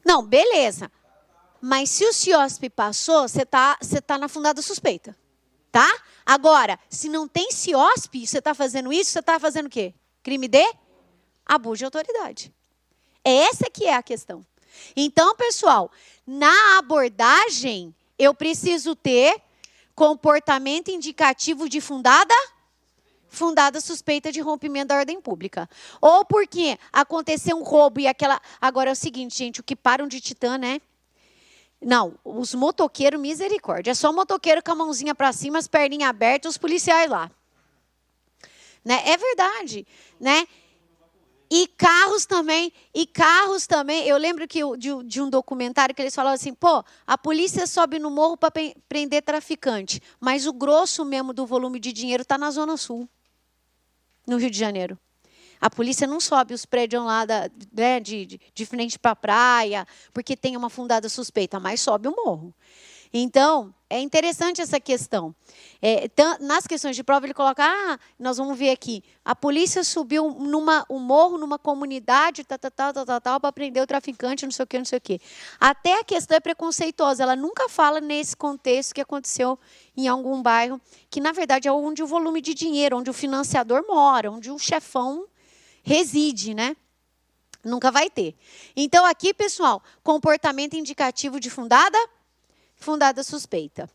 Não, beleza. Mas se o CIOSP passou, você tá na fundada suspeita. Tá? Agora, se não tem CIOSP, você está fazendo isso, você está fazendo o quê? Crime de abuso de autoridade. Essa que é a questão. Então, pessoal, na abordagem, eu preciso ter comportamento indicativo de fundada suspeita de rompimento da ordem pública. Ou porque aconteceu um roubo e aquela... Agora é o seguinte, gente, o que param de Titã, né? Não, os motoqueiros, misericórdia. É só motoqueiro com a mãozinha para cima, as perninhas abertas, os policiais lá. Né? É verdade, né? E carros também, eu lembro que de um documentário que eles falavam assim, pô, a polícia sobe no morro para prender traficante, mas o grosso mesmo do volume de dinheiro está na Zona Sul, no Rio de Janeiro. A polícia não sobe os prédios lá de frente para a praia, porque tem uma fundada suspeita, mas sobe o morro. Então, é interessante essa questão. Nas questões de prova, ele coloca, nós vamos ver aqui, a polícia subiu um morro, numa comunidade, para prender o traficante, não sei o quê. Até a questão é preconceituosa, ela nunca fala nesse contexto que aconteceu em algum bairro, que na verdade é onde o volume de dinheiro, onde o financiador mora, onde o chefão reside, né? Nunca vai ter. Então, aqui, pessoal, comportamento indicativo de fundada suspeita.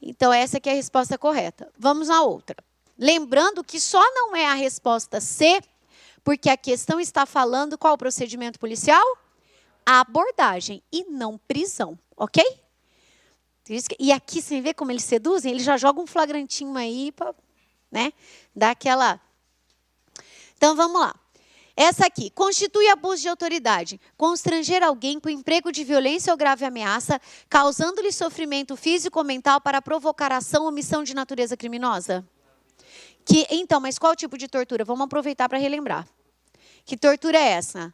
Então, essa aqui é a resposta correta. Vamos à outra. Lembrando que só não é a resposta C, porque a questão está falando qual o procedimento policial? A abordagem e não prisão, ok? E aqui, você vê como eles seduzem? Eles já jogam um flagrantinho aí para, né, dar aquela... Então, vamos lá. Essa aqui, constitui abuso de autoridade, constranger alguém com emprego de violência ou grave ameaça, causando-lhe sofrimento físico ou mental para provocar ação ou omissão de natureza criminosa? Então, mas qual tipo de tortura? Vamos aproveitar para relembrar. Que tortura é essa?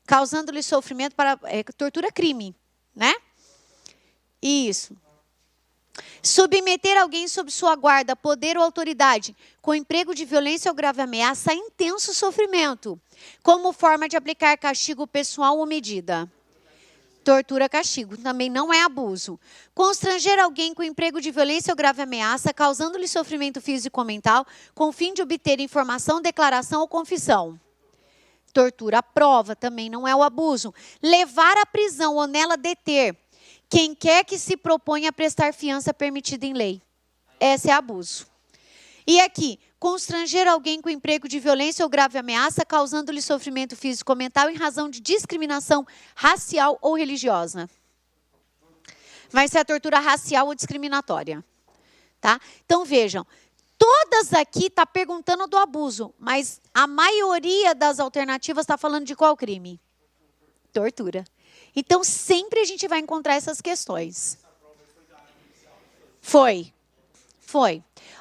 Causando-lhe sofrimento para... tortura crime, né? Isso. Submeter alguém sob sua guarda, poder ou autoridade, com emprego de violência ou grave ameaça a intenso sofrimento, como forma de aplicar castigo pessoal ou medida. Tortura, castigo, também não é abuso. Constranger alguém com emprego de violência ou grave ameaça, causando-lhe sofrimento físico ou mental, com o fim de obter informação, declaração ou confissão. Tortura, prova, também não é o abuso. Levar à prisão ou nela deter quem quer que se proponha a prestar fiança permitida em lei. Esse é abuso. E aqui, constranger alguém com emprego de violência ou grave ameaça, causando-lhe sofrimento físico ou mental em razão de discriminação racial ou religiosa. Vai ser a tortura racial ou discriminatória. Tá? Então, vejam, todas aqui estão perguntando do abuso, mas a maioria das alternativas está falando de qual crime? Tortura. Então, sempre a gente vai encontrar essas questões. Foi.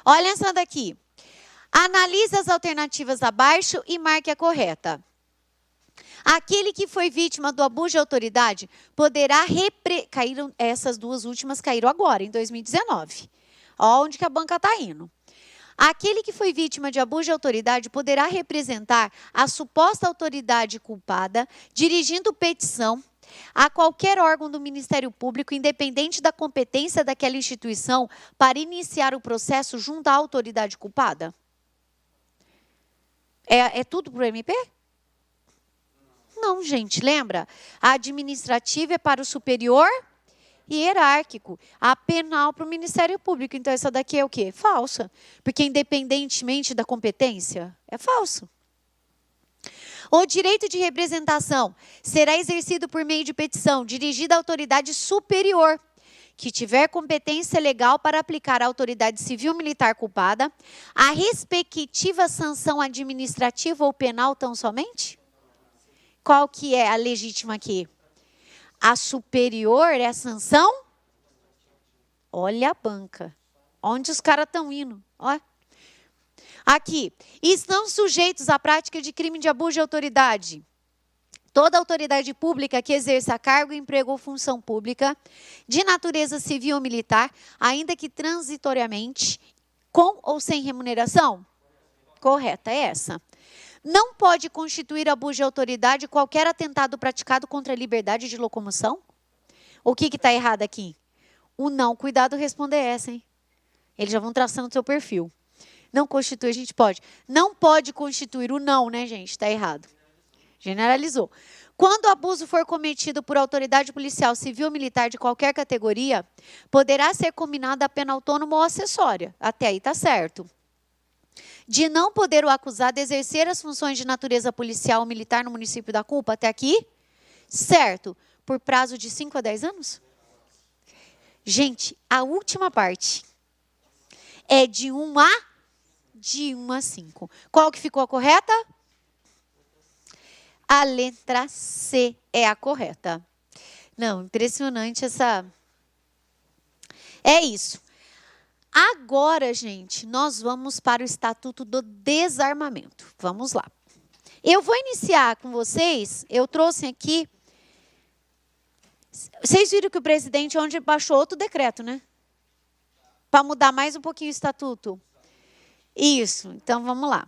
Olha essa daqui. Analise as alternativas abaixo e marque a correta. Aquele que foi vítima do abuso de autoridade poderá caíram, essas duas últimas caíram agora, em 2019. Olha onde que a banca está indo. Aquele que foi vítima de abuso de autoridade poderá representar a suposta autoridade culpada, dirigindo petição a qualquer órgão do Ministério Público, independente da competência daquela instituição, para iniciar o processo junto à autoridade culpada? É tudo para o MP? Não, gente, lembra? A administrativa é para o superior e hierárquico. A penal para o Ministério Público. Então, essa daqui é o quê? Falsa. Porque, independentemente da competência, é falso. O direito de representação será exercido por meio de petição dirigida à autoridade superior, que tiver competência legal para aplicar à autoridade civil ou militar culpada a respectiva sanção administrativa ou penal tão somente? Qual que é a legítima aqui? A superior é a sanção? Olha a banca. Onde os caras estão indo? Olha. Aqui, estão sujeitos à prática de crime de abuso de autoridade. Toda autoridade pública que exerça cargo, emprego ou função pública, de natureza civil ou militar, ainda que transitoriamente, com ou sem remuneração? Correta é essa. Não pode constituir abuso de autoridade qualquer atentado praticado contra a liberdade de locomoção? O que está errado aqui? O não. Cuidado responder essa, hein? Eles já vão traçando o seu perfil. Não constitui, a gente pode. Não pode constituir o não, né, gente? Está errado. Generalizou. Quando o abuso for cometido por autoridade policial, civil ou militar de qualquer categoria, poderá ser combinada a pena autônoma ou acessória. Até aí está certo. De não poder o acusado exercer as funções de natureza policial ou militar no município da culpa, até aqui? Certo. Por prazo de 5 a 10 anos? Gente, a última parte é de 1 a 5. Qual que ficou a correta? A letra C é a correta. Não, impressionante essa... É isso. Agora, gente, nós vamos para o Estatuto do Desarmamento. Vamos lá. Eu vou iniciar com vocês, eu trouxe aqui... Vocês viram que o presidente ontem baixou outro decreto, né? Para mudar mais um pouquinho o Estatuto. Isso, então vamos lá.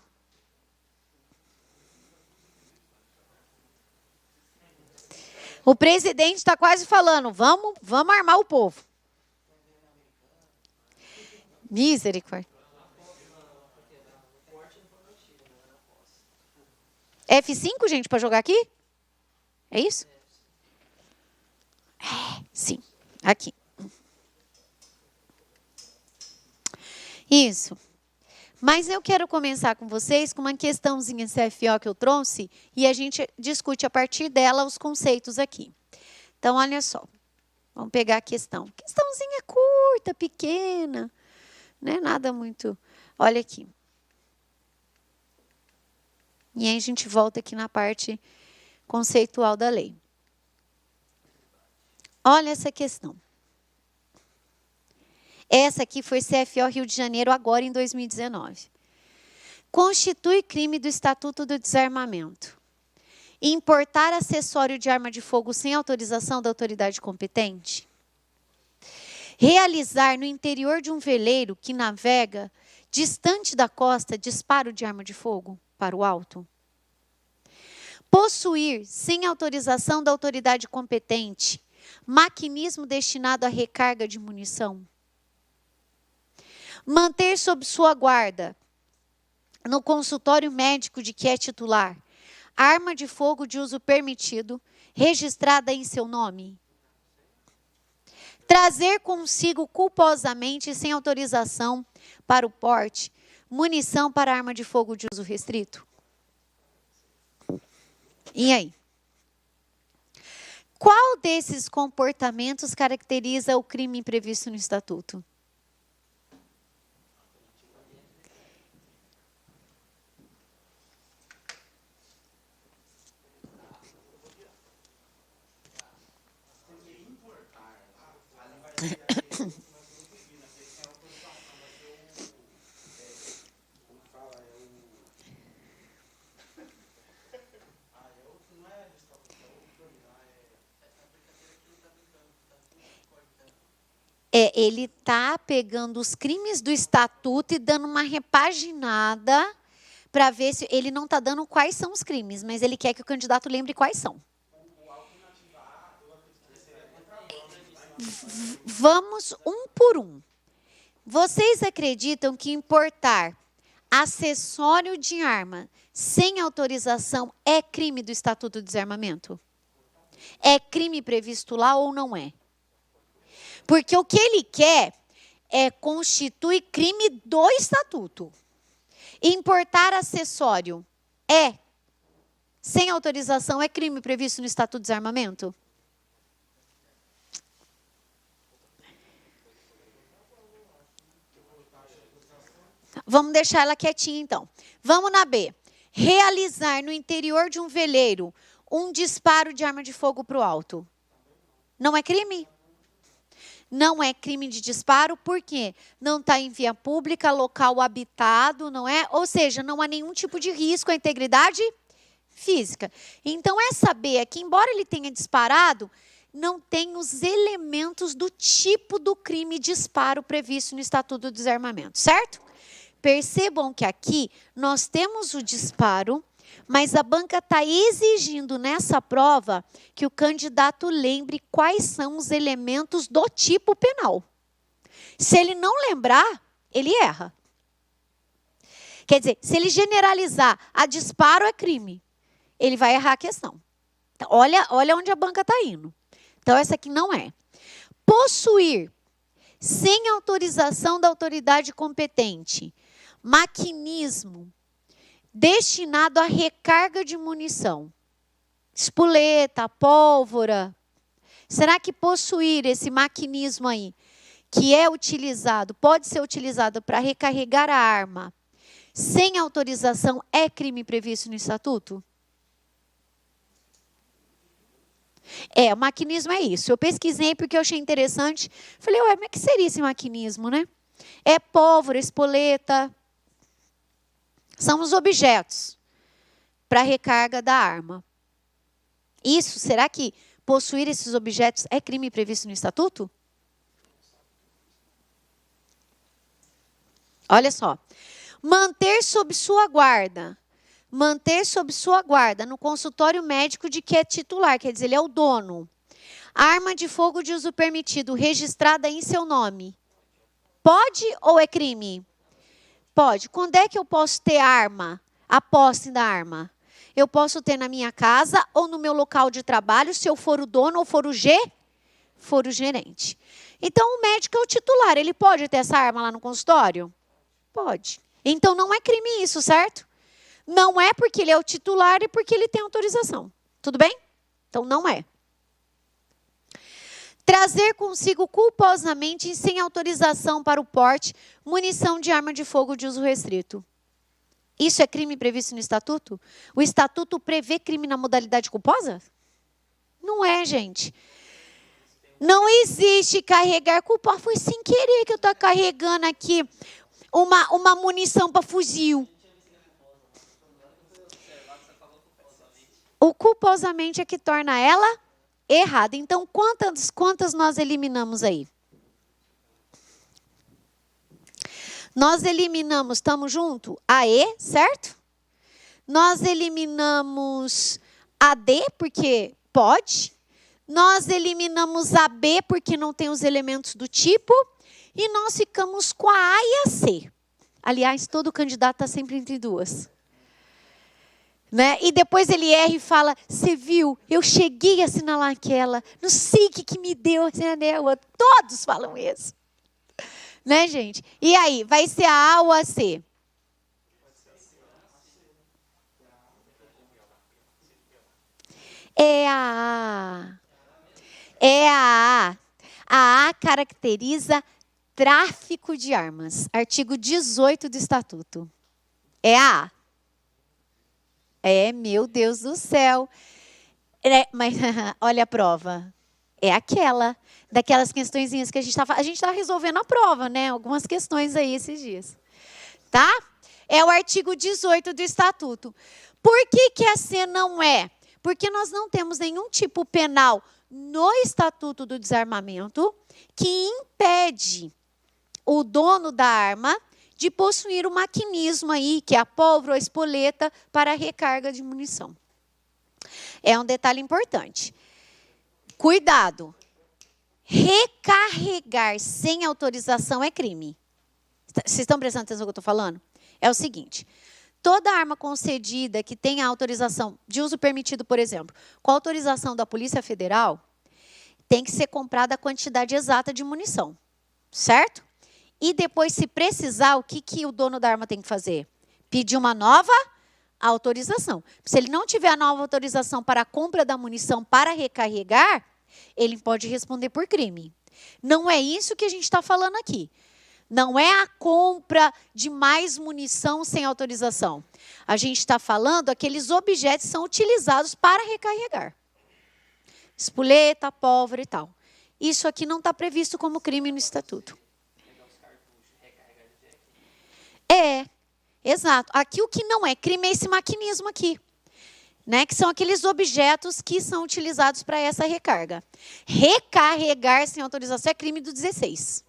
O presidente está quase falando, vamos armar o povo. Misericórdia. F5, gente, para jogar aqui? É isso? É, sim, aqui. Isso. Mas eu quero começar com vocês com uma questãozinha CFO que eu trouxe e a gente discute a partir dela os conceitos aqui. Então, olha só. Vamos pegar a questão. Questãozinha curta, pequena, né? Nada muito... Olha aqui. E aí a gente volta aqui na parte conceitual da lei. Olha essa questão. Essa aqui foi CFO Rio de Janeiro agora em 2019. Constitui crime do Estatuto do Desarmamento. Importar acessório de arma de fogo sem autorização da autoridade competente. Realizar no interior de um veleiro que navega distante da costa disparo de arma de fogo para o alto. Possuir sem autorização da autoridade competente maquinismo destinado à recarga de munição. Manter sob sua guarda, no consultório médico de que é titular, arma de fogo de uso permitido, registrada em seu nome. Trazer consigo culposamente e sem autorização para o porte, munição para arma de fogo de uso restrito. E aí? Qual desses comportamentos caracteriza o crime previsto no Estatuto? Ele está pegando os crimes do Estatuto e dando uma repaginada para ver se... Ele não está dando quais são os crimes, mas ele quer que o candidato lembre quais são. Vamos um por um. Vocês acreditam que importar acessório de arma sem autorização é crime do Estatuto do Desarmamento? É crime previsto lá ou não é? Porque o que ele quer é constituir crime do Estatuto. Importar acessório sem autorização é crime previsto no Estatuto do Desarmamento? Vamos deixar ela quietinha, então. Vamos na B. Realizar no interior de um veleiro um disparo de arma de fogo para o alto. Não é crime? Não é crime de disparo, por quê? Não está em via pública, local habitado, não é? Ou seja, não há nenhum tipo de risco à integridade física. Então, essa B aqui, embora ele tenha disparado, não tem os elementos do tipo do crime disparo previsto no Estatuto do Desarmamento, certo? Percebam que aqui nós temos o disparo, mas a banca está exigindo nessa prova que o candidato lembre quais são os elementos do tipo penal. Se ele não lembrar, ele erra. Quer dizer, se ele generalizar a disparo é crime, ele vai errar a questão. Então, olha onde a banca está indo. Então, essa aqui não é. Possuir, sem autorização da autoridade competente, maquinismo destinado à recarga de munição. Espoleta, pólvora. Será que possuir esse maquinismo aí, que é utilizado, pode ser utilizado para recarregar a arma, sem autorização, é crime previsto no Estatuto? O maquinismo é isso. Eu pesquisei porque eu achei interessante. Falei, mas o que seria esse maquinismo, né? É pólvora, espoleta. São os objetos para recarga da arma. Isso, será que possuir esses objetos é crime previsto no Estatuto? Olha só. Manter sob sua guarda. Manter sob sua guarda no consultório médico de que é titular, quer dizer, ele é o dono. Arma de fogo de uso permitido registrada em seu nome. Pode ou é crime? Pode. Quando é que eu posso ter arma? A posse da arma. Eu posso ter na minha casa ou no meu local de trabalho, se eu for o dono ou for o gerente. Então, o médico é o titular. Ele pode ter essa arma lá no consultório? Pode. Então, não é crime isso, certo? Não é porque ele é o titular e porque ele tem autorização. Tudo bem? Então, não é. Trazer consigo culposamente e sem autorização para o porte, munição de arma de fogo de uso restrito. Isso é crime previsto no Estatuto? O Estatuto prevê crime na modalidade culposa? Não é, gente. Não existe carregar culposo. Foi sem querer que eu estou carregando aqui uma munição para fuzil. O culposamente é que torna ela errada. Então, quantas nós eliminamos aí? Nós eliminamos, estamos junto? A E, certo? Nós eliminamos a D, porque pode. Nós eliminamos a B, porque não tem os elementos do tipo. E nós ficamos com a A e a C. Aliás, todo candidato está sempre entre duas. Né? E depois ele erra e fala, você viu, eu cheguei a assinalar aquela, não sei o que me deu, assinalei a outra. Todos falam isso. Né, gente? E aí, vai ser a A ou a C? É a A. É a A. A A caracteriza tráfico de armas. Artigo 18 do Estatuto. É a A. Meu Deus do céu. Mas olha a prova. É aquela, daquelas questõezinhas que a gente está resolvendo a prova, né? Algumas questões aí esses dias. Tá? É o artigo 18 do Estatuto. Por que a C não é? Porque nós não temos nenhum tipo penal no Estatuto do Desarmamento que impede o dono da arma de possuir o maquinismo aí, que é a pólvora ou a espoleta, para a recarga de munição. É um detalhe importante. Cuidado. Recarregar sem autorização é crime. Vocês estão prestando atenção no que eu estou falando? É o seguinte. Toda arma concedida que tenha autorização de uso permitido, por exemplo, com autorização da Polícia Federal, tem que ser comprada a quantidade exata de munição. Certo? E depois, se precisar, o que o dono da arma tem que fazer? Pedir uma nova autorização. Se ele não tiver a nova autorização para a compra da munição para recarregar, ele pode responder por crime. Não é isso que a gente está falando aqui. Não é a compra de mais munição sem autorização. A gente está falando aqueles objetos que são utilizados para recarregar. Espoleta, pólvora e tal. Isso aqui não está previsto como crime no Estatuto. Exato. Aqui o que não é crime é esse maquinismo aqui. Né, que são aqueles objetos que são utilizados para essa recarga. Recarregar sem autorização é crime do 16.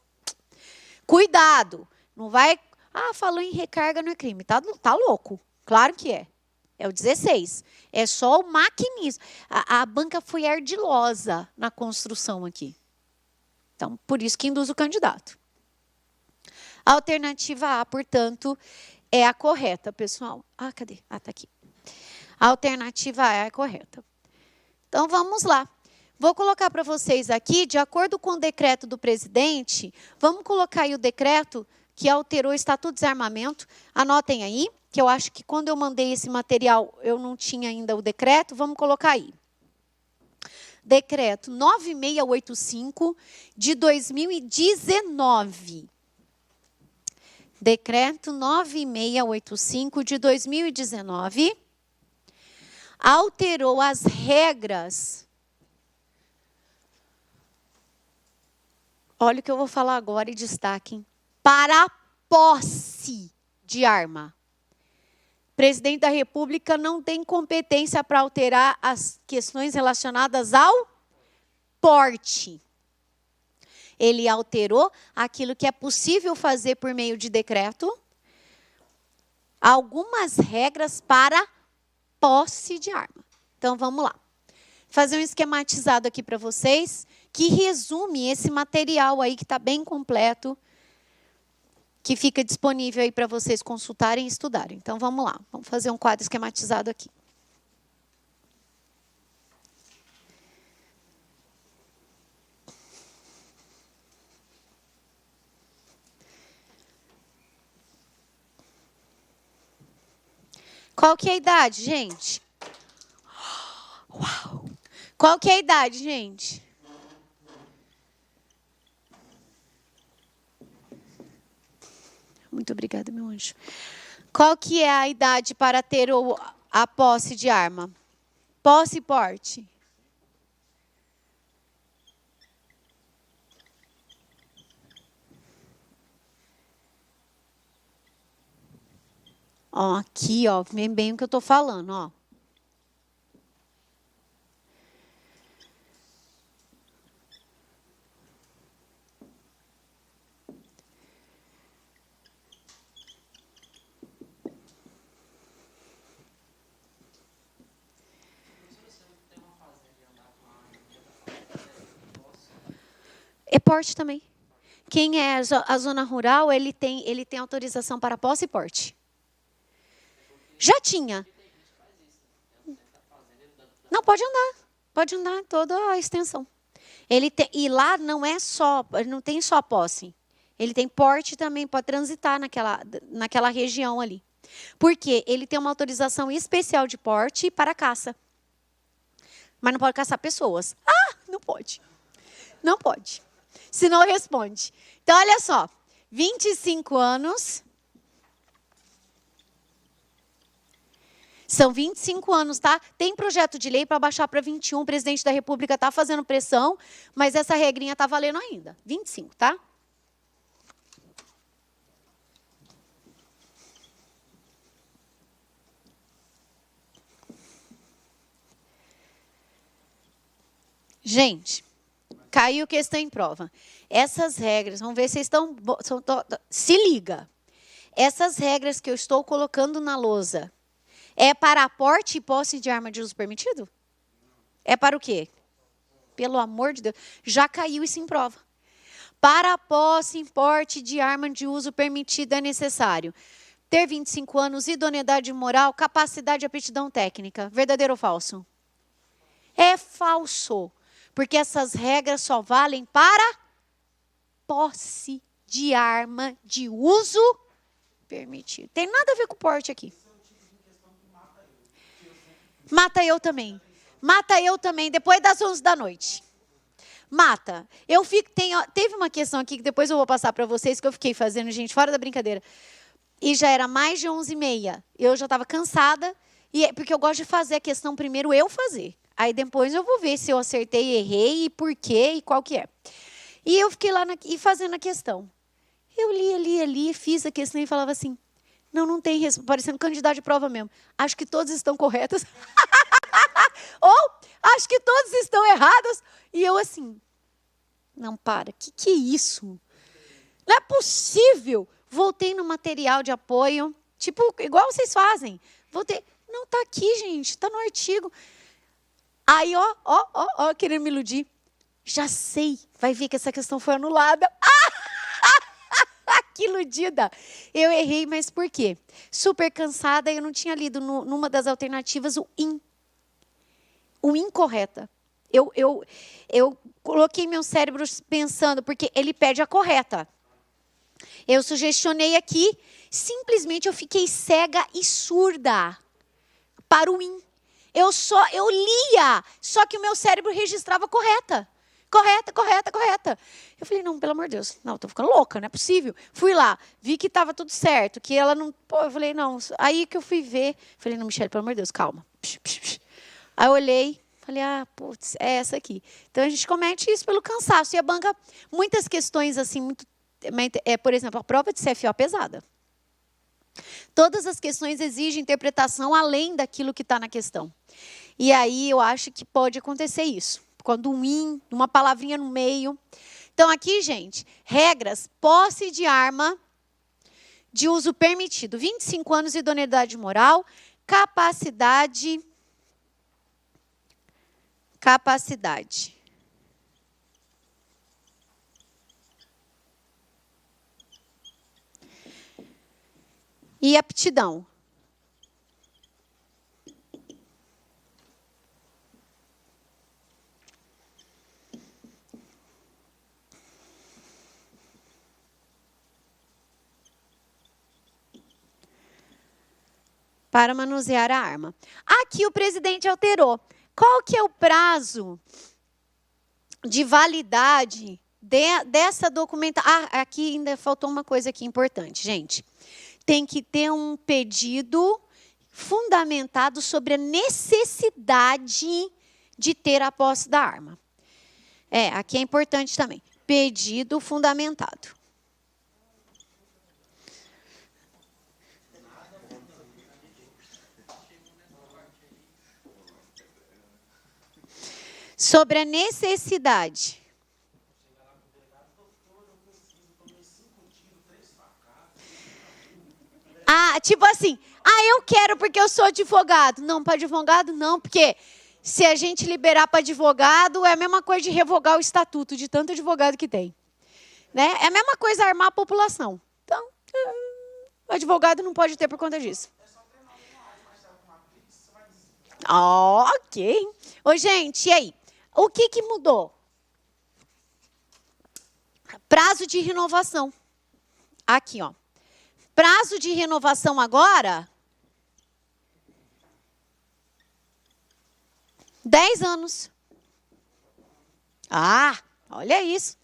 Cuidado. Não vai... falou em recarga, não é crime. Tá louco. Claro que é. É o 16. É só o maquinismo. A banca foi ardilosa na construção aqui. Então, por isso que induz o candidato. A alternativa A, portanto, é a correta, pessoal. Cadê? Tá aqui. A alternativa A é a correta. Então, vamos lá. Vou colocar para vocês aqui, de acordo com o decreto do presidente, vamos colocar aí o decreto que alterou o Estatuto de Desarmamento. Anotem aí, que eu acho que quando eu mandei esse material, eu não tinha ainda o decreto. Vamos colocar aí. Decreto 9685 de 2019. Decreto 9685 de 2019. Alterou as regras Olha o que eu vou falar agora e destaquem. Para a posse de arma. O presidente da República não tem competência para alterar as questões relacionadas ao porte. Ele alterou aquilo que é possível fazer por meio de decreto, algumas regras para posse de arma. Então, vamos lá. Fazer um esquematizado aqui para vocês, que resume esse material aí que está bem completo, que fica disponível aí para vocês consultarem e estudarem. Então, vamos lá. Vamos fazer um quadro esquematizado aqui. Qual que é a idade, gente? Uau! Qual que é a idade, gente? Muito obrigada, meu anjo. Qual que é a idade para ter a posse de arma? Posse e porte. Ó, aqui, ó, vem bem o que eu estou falando, ó. É porte também. Quem é a zona rural, ele tem autorização para posse e porte. Já tinha. Não, pode andar toda a extensão. E lá não é só, não tem só posse. Ele tem porte também, pode transitar naquela região ali. Por quê? Ele tem uma autorização especial de porte para caça. Mas não pode caçar pessoas. Ah, não pode. Não pode. Senão responde. Então, olha só. 25 anos. São 25 anos, tá? Tem projeto de lei para baixar para 21. O presidente da República está fazendo pressão, mas essa regrinha está valendo ainda. 25, tá? Gente, caiu questão em prova. Essas regras, vamos ver se vocês estão... Se liga. Essas regras que eu estou colocando na lousa, é para porte e posse de arma de uso permitido? É para o quê? Pelo amor de Deus. Já caiu isso em prova. Para posse e porte de arma de uso permitido é necessário ter 25 anos, idoneidade moral, capacidade e aptidão técnica. Verdadeiro ou falso? É falso. Porque essas regras só valem para posse de arma de uso permitido. Tem nada a ver com porte aqui. Mata eu também. Mata eu também, depois das 11 da noite. Mata. Teve uma questão aqui que depois eu vou passar para vocês, que eu fiquei fazendo, gente, fora da brincadeira. E já era mais de 11h30. Eu já estava cansada, porque eu gosto de fazer a questão primeiro eu fazer. Aí depois eu vou ver se eu acertei e errei, e por quê, e qual que é. E eu fiquei lá e fazendo a questão. Eu li, fiz a questão e falava assim, não tem resposta, parecendo candidato de prova mesmo. Acho que todas estão corretas. Ou, acho que todas estão erradas. E eu assim, não, para, que é isso? Não é possível. Voltei no material de apoio, tipo, igual vocês fazem. Voltei, não, está aqui, gente, está no artigo. Aí, ó, querendo me iludir. Já sei, vai ver que essa questão foi anulada. Que iludida. Eu errei, mas por quê? Super cansada, eu não tinha lido numa das alternativas o incorreta. Eu coloquei meu cérebro pensando, porque ele pede a correta. Eu sugestionei aqui, simplesmente eu fiquei cega e surda para o in. Eu lia, só que o meu cérebro registrava correta. Correta. Eu falei, não, pelo amor de Deus, não, estou ficando louca, não é possível. Fui lá, vi que estava tudo certo, que ela não... Pô, eu falei, não, aí que eu fui ver, falei, não, Michele, pelo amor de Deus, calma. Aí eu olhei, Falei, putz, é essa aqui. Então, a gente comete isso pelo cansaço. E a banca, muitas questões assim, por exemplo, a prova de CFO é pesada. Todas as questões exigem interpretação além daquilo que está na questão. E aí, eu acho que pode acontecer isso. Quando uma palavrinha no meio. Então, aqui, gente, regras, posse de arma de uso permitido. 25 anos de idoneidade moral, capacidade. E aptidão. Para manusear a arma. Aqui o presidente alterou. Qual que é o prazo de validade dessa documentação? Aqui ainda faltou uma coisa aqui importante, gente. Tem que ter um pedido fundamentado sobre a necessidade de ter a posse da arma. Aqui é importante também. Pedido fundamentado. Sobre a necessidade. Tipo assim, eu quero porque eu sou advogado. Não, para advogado não, porque se a gente liberar para advogado, é a mesma coisa de revogar o estatuto de tanto advogado que tem. Né? É a mesma coisa armar a população. Então, o advogado não pode ter por conta disso. Ok. Ô, gente, e aí? O que mudou? Prazo de renovação. Aqui, ó. Prazo de renovação agora, 10 anos. Olha isso.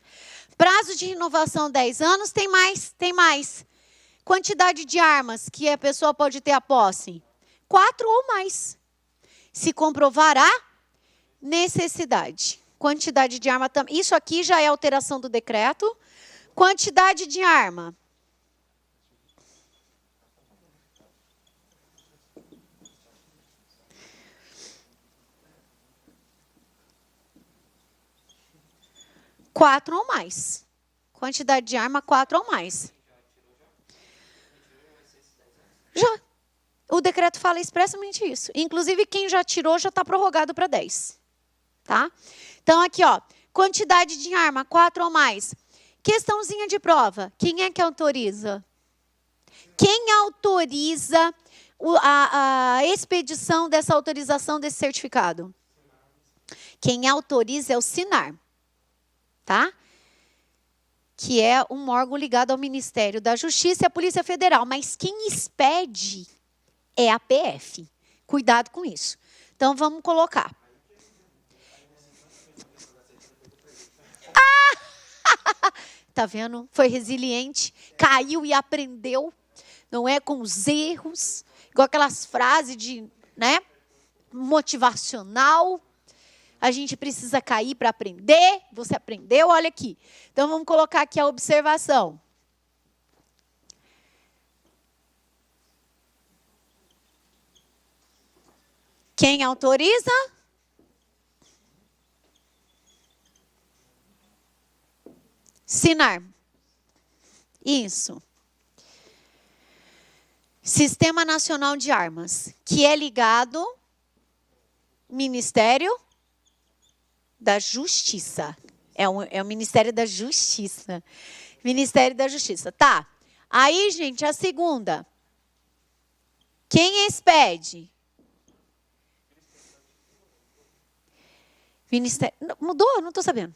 Prazo de renovação, 10 anos, tem mais. Quantidade de armas que a pessoa pode ter a posse? 4 ou mais. Se comprovar a necessidade. Quantidade de arma também. Isso aqui já é alteração do decreto. Quantidade de arma. Quatro ou mais. Quantidade de arma, 4 ou mais. Já. O decreto fala expressamente isso. Inclusive, quem já tirou já está prorrogado para 10. Tá? Então, aqui, ó. Quantidade de arma, 4 ou mais. Questãozinha de prova. Quem é que autoriza? Quem autoriza a expedição dessa autorização desse certificado? Quem autoriza é o SINAR. Tá? Que é um órgão ligado ao Ministério da Justiça e à Polícia Federal. Mas quem expede é a PF. Cuidado com isso. Então, vamos colocar. Tá vendo? Foi resiliente, caiu e aprendeu. Não é com os erros, igual aquelas frases de, motivacional. A gente precisa cair para aprender. Você aprendeu? Olha aqui. Então, vamos colocar aqui a observação. Quem autoriza? SINAR. Isso. Sistema Nacional de Armas, que é ligado ao Ministério da Justiça. É o Ministério da Justiça. Ministério da Justiça. Tá. Aí, gente, a segunda. Quem expede? Ministério. Mudou? Não estou sabendo.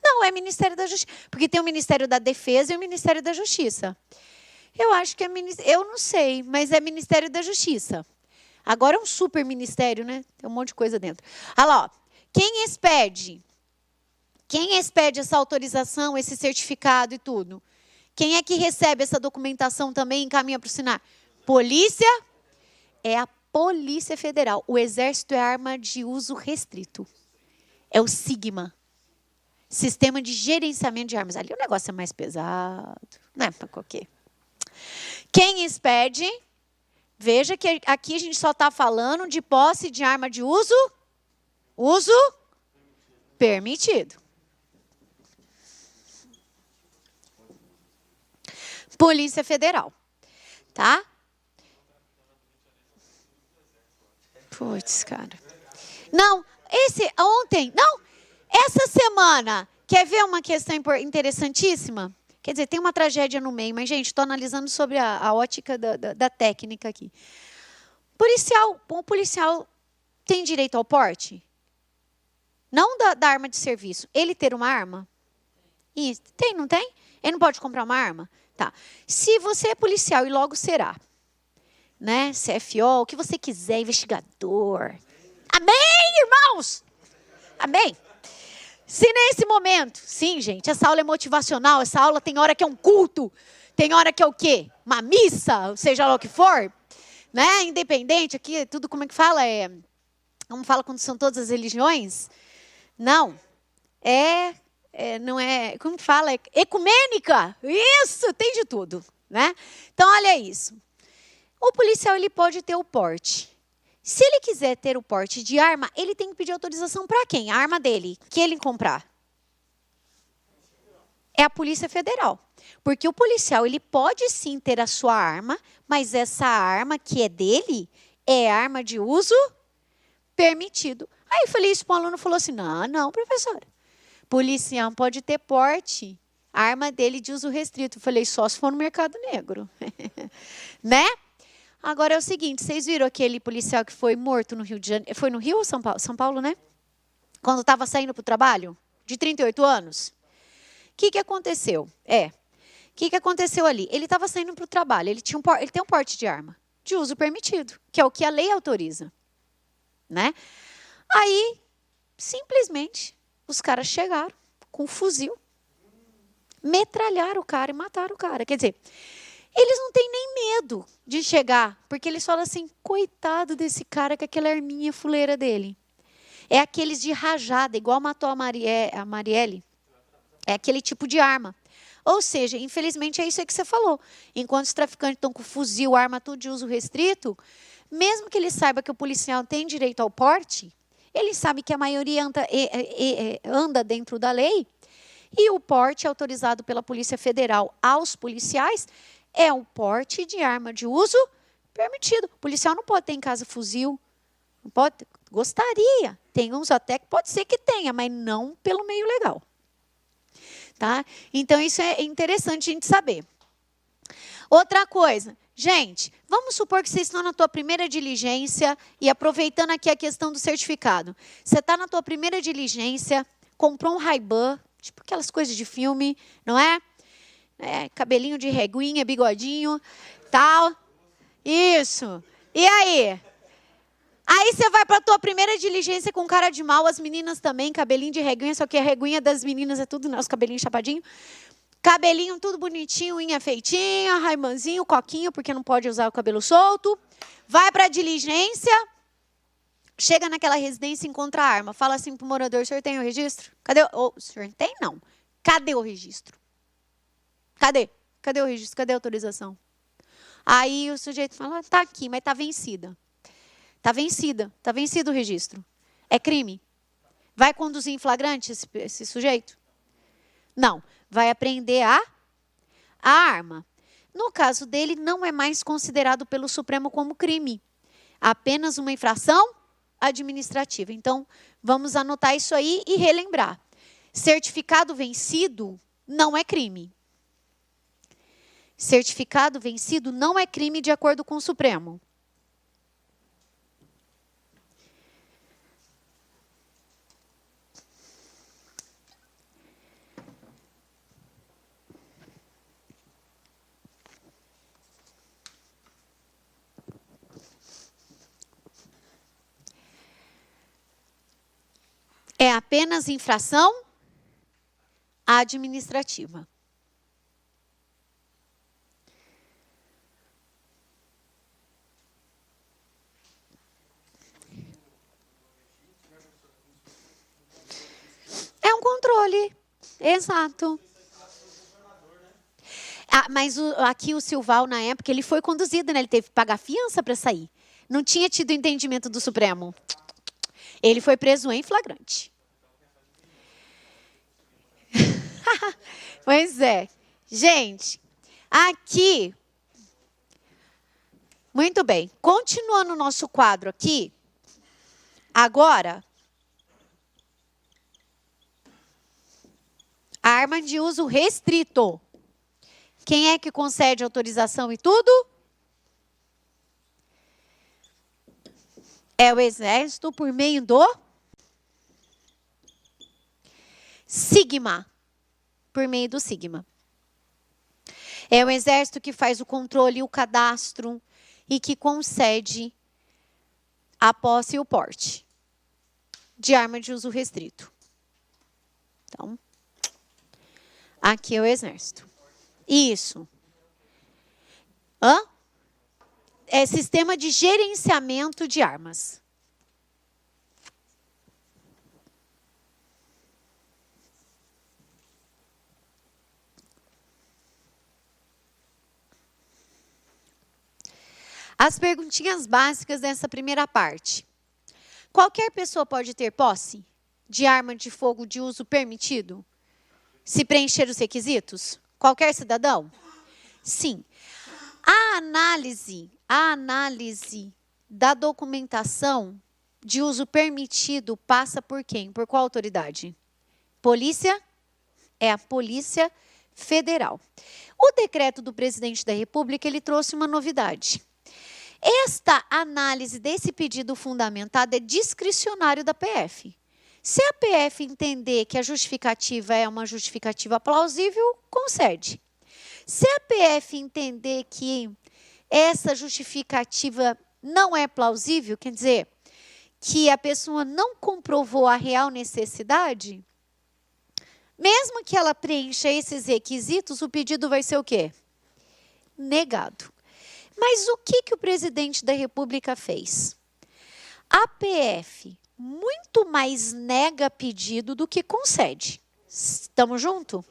Não, é Ministério da Justiça. Porque tem o Ministério da Defesa e o Ministério da Justiça. Eu acho que é eu não sei, mas é Ministério da Justiça. Agora é um super ministério, né? Tem um monte de coisa dentro. Olha lá, ó. Quem expede? Quem expede essa autorização, esse certificado e tudo? Quem é que recebe essa documentação também e encaminha para o SINAR? Polícia é a Polícia Federal. O Exército é arma de uso restrito. É o SIGMA. Sistema de gerenciamento de armas. Ali o negócio é mais pesado. Não é para qualquer. Quem expede, veja que aqui a gente só está falando de posse de arma de uso permitido. Polícia Federal. Tá? Putz, cara. Não, essa semana, quer ver uma questão interessantíssima? Quer dizer, tem uma tragédia no meio, mas, gente, estou analisando sobre a ótica da técnica aqui. O policial tem direito ao porte? Não da arma de serviço. Ele ter uma arma? Isso. Tem, não tem? Ele não pode comprar uma arma? Tá. Se você é policial e logo será, né? CFO, o que você quiser, investigador. Amém, irmãos? Amém? Se nesse momento, sim, gente, essa aula é motivacional, essa aula tem hora que é um culto, tem hora que é o quê? Uma missa, seja lá o que for, né? Independente, aqui tudo como é que fala? Como fala quando são todas as religiões? Não. Não é, como que fala? É ecumênica. Isso, tem de tudo, né? Então, olha isso. O policial, ele pode ter o porte. Se ele quiser ter o porte de arma, ele tem que pedir autorização para quem? A arma dele, que ele comprar. É a Polícia Federal. Porque o policial, ele pode sim ter a sua arma, mas essa arma que é dele é arma de uso permitido. Aí eu falei isso para um aluno, falou assim, não, professora. Policial pode ter porte, a arma dele de uso restrito. Eu falei, só se for no mercado negro. Né? Agora é o seguinte, vocês viram aquele policial que foi morto no Rio de Janeiro? Foi no Rio ou São Paulo? São Paulo, né? Quando estava saindo para o trabalho? De 38 anos? O que aconteceu? O que aconteceu ali? Ele estava saindo para o trabalho, ele tem um porte de arma, de uso permitido, que é o que a lei autoriza. Né? Aí, simplesmente, os caras chegaram com um fuzil, metralharam o cara e mataram o cara. Quer dizer, eles não têm nem medo de chegar, porque eles falam assim, coitado desse cara com aquela arminha fuleira dele. É aqueles de rajada, igual matou a Marielle. É aquele tipo de arma. Ou seja, infelizmente é isso aí que você falou. Enquanto os traficantes estão com fuzil, arma, tudo de uso restrito, mesmo que ele saiba que o policial tem direito ao porte, ele sabe que a maioria anda dentro da lei, e o porte autorizado pela Polícia Federal aos policiais é um porte de arma de uso permitido. O policial não pode ter em casa fuzil. Não pode, gostaria. Tem uns até que pode ser que tenha, mas não pelo meio legal. Tá? Então, isso é interessante a gente saber. Outra coisa, gente, vamos supor que vocês estão na tua primeira diligência e aproveitando aqui a questão do certificado. Você está na tua primeira diligência, comprou um Ray-Ban, tipo aquelas coisas de filme, não é? Cabelinho de reguinha, bigodinho, tal. Isso. E aí? Aí você vai para a tua primeira diligência com cara de mal, as meninas também, cabelinho de reguinha, só que a reguinha das meninas é tudo, né, os cabelinhos chapadinhos. Cabelinho tudo bonitinho, unha feitinha, raimanzinho, coquinho, porque não pode usar o cabelo solto. Vai para a diligência, chega naquela residência e encontra a arma. Fala assim para o morador, o senhor tem o registro? Cadê? O senhor tem? Não. Cadê o registro? Cadê? Cadê o registro? Cadê a autorização? Aí o sujeito fala, tá aqui, mas tá vencida. Tá vencida. Tá vencido o registro. É crime. Vai conduzir em flagrante esse sujeito? Não. Vai apreender a arma. No caso dele, não é mais considerado pelo Supremo como crime. Apenas uma infração administrativa. Então, vamos anotar isso aí e relembrar. Certificado vencido não é crime. Certificado vencido não é crime de acordo com o Supremo. É apenas infração administrativa. controle. Exato. Mas aqui o Silval, na época, ele foi conduzido, né? Ele teve que pagar fiança para sair. Não tinha tido entendimento do Supremo. Ele foi preso em flagrante. Pois é. Gente, aqui... Muito bem. Continuando o nosso quadro aqui, agora... Arma de uso restrito. Quem é que concede autorização e tudo? É o Exército por meio do Sigma. Por meio do Sigma. É o Exército que faz o controle e o cadastro e que concede a posse e o porte de arma de uso restrito. Então, aqui é o Exército. Isso. É sistema de gerenciamento de armas. As perguntinhas básicas dessa primeira parte. Qualquer pessoa pode ter posse de arma de fogo de uso permitido? Se preencher os requisitos? Qualquer cidadão? Sim. A análise da documentação de uso permitido passa por quem? Por qual autoridade? Polícia? É a Polícia Federal. O decreto do presidente da República, ele trouxe uma novidade. Esta análise desse pedido fundamentado é discricionário da PF. Se a PF entender que a justificativa é uma justificativa plausível, concede. Se a PF entender que essa justificativa não é plausível, quer dizer, que a pessoa não comprovou a real necessidade, mesmo que ela preencha esses requisitos, o pedido vai ser o quê? Negado. Mas o que o presidente da República fez? A PF muito mais nega pedido do que concede. Estamos juntos?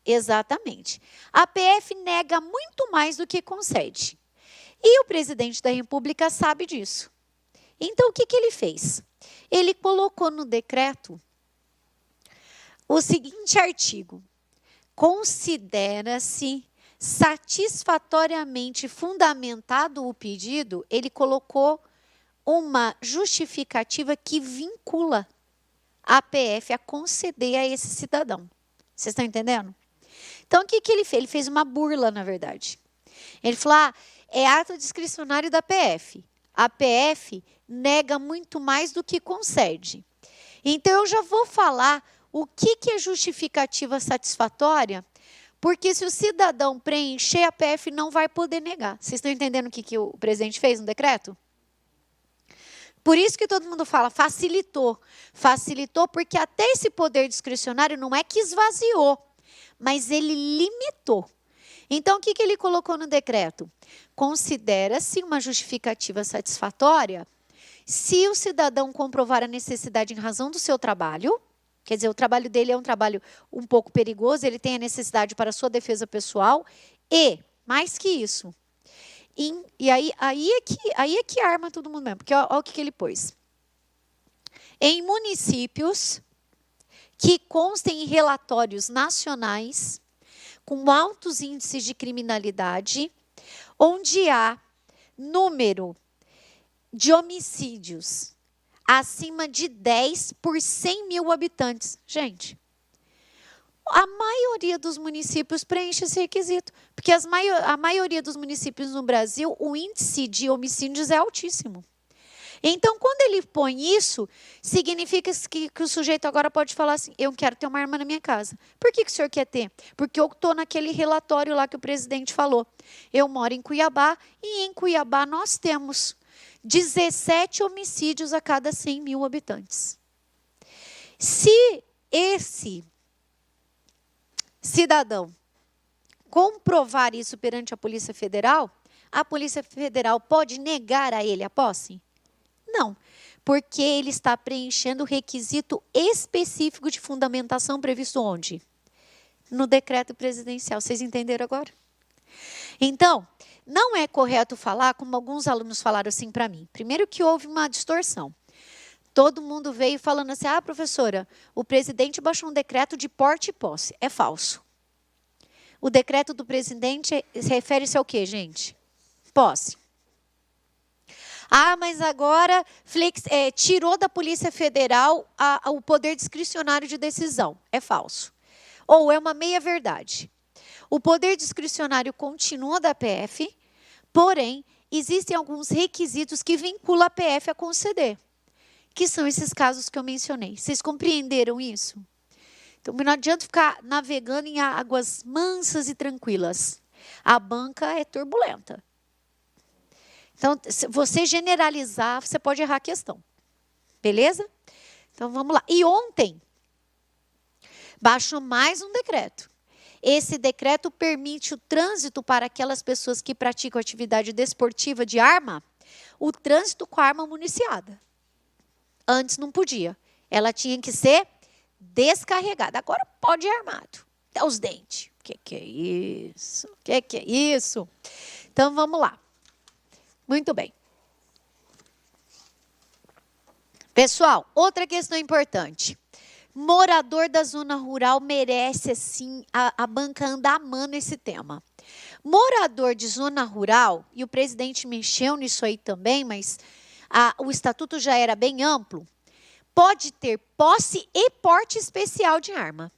Exatamente. A PF nega muito mais do que concede. E o presidente da República sabe disso. Então, o que ele fez? Ele colocou no decreto o seguinte artigo. Considera-se satisfatoriamente fundamentado o pedido, ele colocou uma justificativa que vincula a PF a conceder a esse cidadão. Vocês estão entendendo? Então, o que ele fez? Ele fez uma burla, na verdade. Ele falou, é ato discricionário da PF. A PF nega muito mais do que concede. Então, eu já vou falar o que é justificativa satisfatória, porque se o cidadão preencher, a PF não vai poder negar. Vocês estão entendendo o que o presidente fez no decreto? Por isso que todo mundo fala, facilitou. Facilitou porque até esse poder discricionário não é que esvaziou, mas ele limitou. Então, o que ele colocou no decreto? Considera-se uma justificativa satisfatória se o cidadão comprovar a necessidade em razão do seu trabalho. Quer dizer, o trabalho dele é um trabalho um pouco perigoso, ele tem a necessidade para a sua defesa pessoal e, mais que isso, aí é que arma todo mundo mesmo, porque olha o que ele pôs. Em municípios que constem em relatórios nacionais com altos índices de criminalidade, onde há número de homicídios acima de 10 por 100 mil habitantes. Gente, a maioria dos municípios preenche esse requisito, porque a maioria dos municípios no Brasil, o índice de homicídios é altíssimo. Então, quando ele põe isso, significa que o sujeito agora pode falar assim, eu quero ter uma arma na minha casa. Por que o senhor quer ter? Porque eu estou naquele relatório lá que o presidente falou. Eu moro em Cuiabá e em Cuiabá nós temos 17 homicídios a cada 100 mil habitantes. Se esse cidadão comprovar isso perante a Polícia Federal pode negar a ele a posse? Não, Porque ele está preenchendo o requisito específico de fundamentação previsto onde? No decreto presidencial. Vocês entenderam agora? Então, não é correto falar como alguns alunos falaram assim para mim. Primeiro que houve uma distorção. Todo mundo veio falando assim, professora, o presidente baixou um decreto de porte e posse. É falso. O decreto do presidente refere-se ao quê, gente? Posse. Mas agora tirou da Polícia Federal o poder discricionário de decisão. É falso. Ou é uma meia-verdade. O poder discricionário continua da PF, porém, existem alguns requisitos que vinculam a PF a conceder, que são esses casos que eu mencionei. Vocês compreenderam isso? Então, não adianta ficar navegando em águas mansas e tranquilas. A banca é turbulenta. Então, se você generalizar, você pode errar a questão. Beleza? Então, vamos lá. E ontem, baixou mais um decreto. Esse decreto permite o trânsito para aquelas pessoas que praticam atividade desportiva de arma, o trânsito com a arma municiada. Antes não podia. Ela tinha que ser descarregada. Agora pode ir armado. Até os dentes. O que é isso? O que é isso? Então, vamos lá. Muito bem. Pessoal, outra questão importante. Morador da zona rural merece, assim, a banca andar amando esse tema. Morador de zona rural, e o presidente mexeu nisso aí também, mas o estatuto já era bem amplo, pode ter posse e porte especial de arma,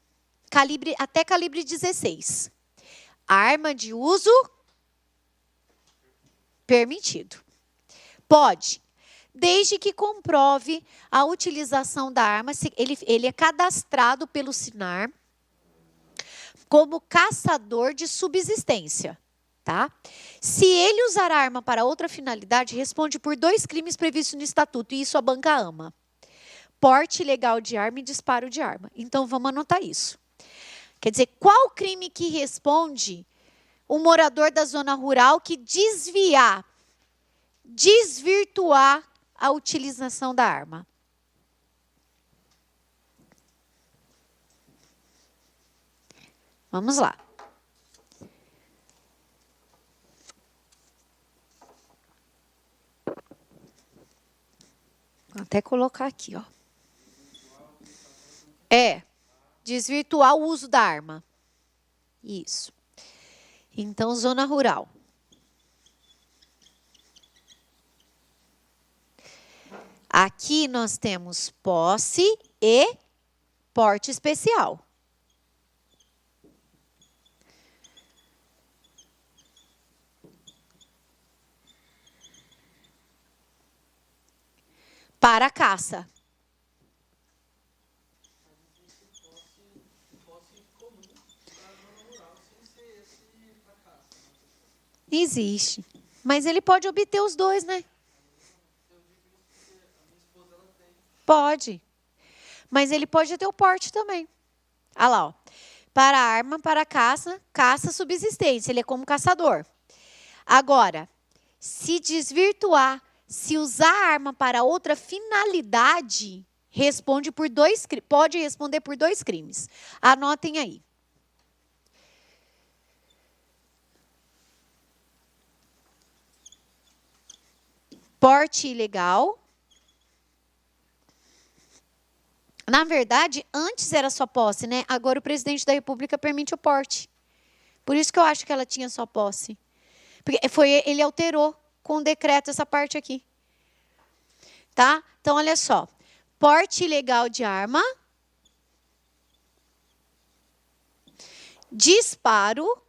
até calibre 16. Arma de uso permitido. Pode, desde que comprove a utilização da arma, ele é cadastrado pelo SINAR como caçador de subsistência, tá? Se ele usar a arma para outra finalidade, responde por 2 crimes previstos no estatuto, e isso a banca ama. Porte ilegal de arma e disparo de arma. Então, vamos anotar isso. Quer dizer, qual crime que responde o morador da zona rural que desvirtuar a utilização da arma? Vamos lá. Vou até colocar aqui, ó. Desvirtuar o uso da arma. Isso. Então, zona rural. Aqui nós temos posse e porte especial. Para a caça. Existe. Mas ele pode obter os dois, né? Pode. Mas ele pode ter o porte também. Olha lá, ó. Para arma, para caça, caça subsistência. Ele é como caçador. Agora, se desvirtuar, se usar a arma para outra finalidade, pode responder por 2 crimes. Anotem aí. Porte ilegal. Na verdade, antes era só posse, né? Agora o presidente da República permite o porte. Por isso que eu acho que ela tinha só posse. Porque ele alterou com o decreto essa parte aqui. Tá? Então, olha só. Porte ilegal de arma. Disparo.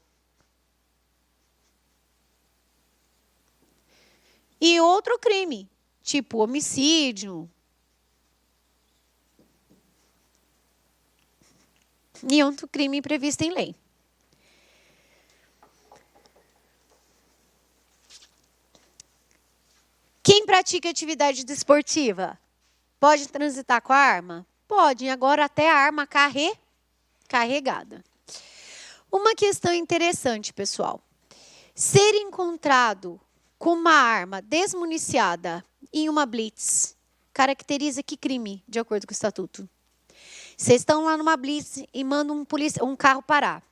E outro crime, tipo homicídio. E outro crime previsto em lei. Quem pratica atividade desportiva pode transitar com a arma? Pode, agora até a arma carregada. Uma questão interessante, pessoal. Ser encontrado com uma arma desmuniciada em uma blitz caracteriza que crime, de acordo com o estatuto? Vocês estão lá numa blitz e mandam um carro parar.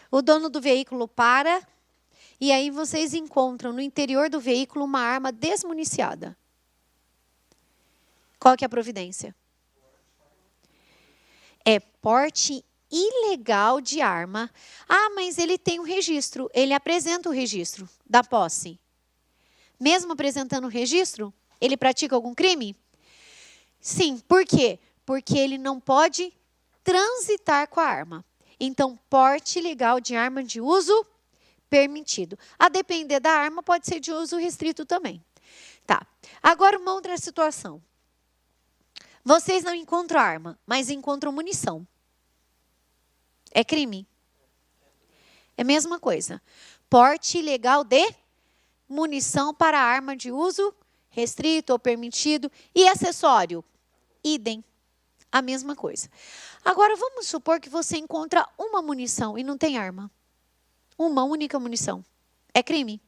O dono do veículo para e aí vocês encontram no interior do veículo uma arma desmuniciada. Qual que é a providência? É porte ilegal de arma. Ah, mas ele tem um registro. Ele apresenta o registro da posse. Mesmo apresentando o registro, ele pratica algum crime? Sim. Por quê? Porque ele não pode transitar com a arma. Então, porte ilegal de arma de uso permitido. A depender da arma, pode ser de uso restrito também. Tá. Agora, uma outra situação. Vocês não encontram arma, mas encontram munição. É crime? É a mesma coisa. Porte ilegal de munição para arma de uso restrito ou permitido. E acessório? Idem. A mesma coisa. Agora, vamos supor que você encontra uma munição e não tem arma. Uma única munição. É crime?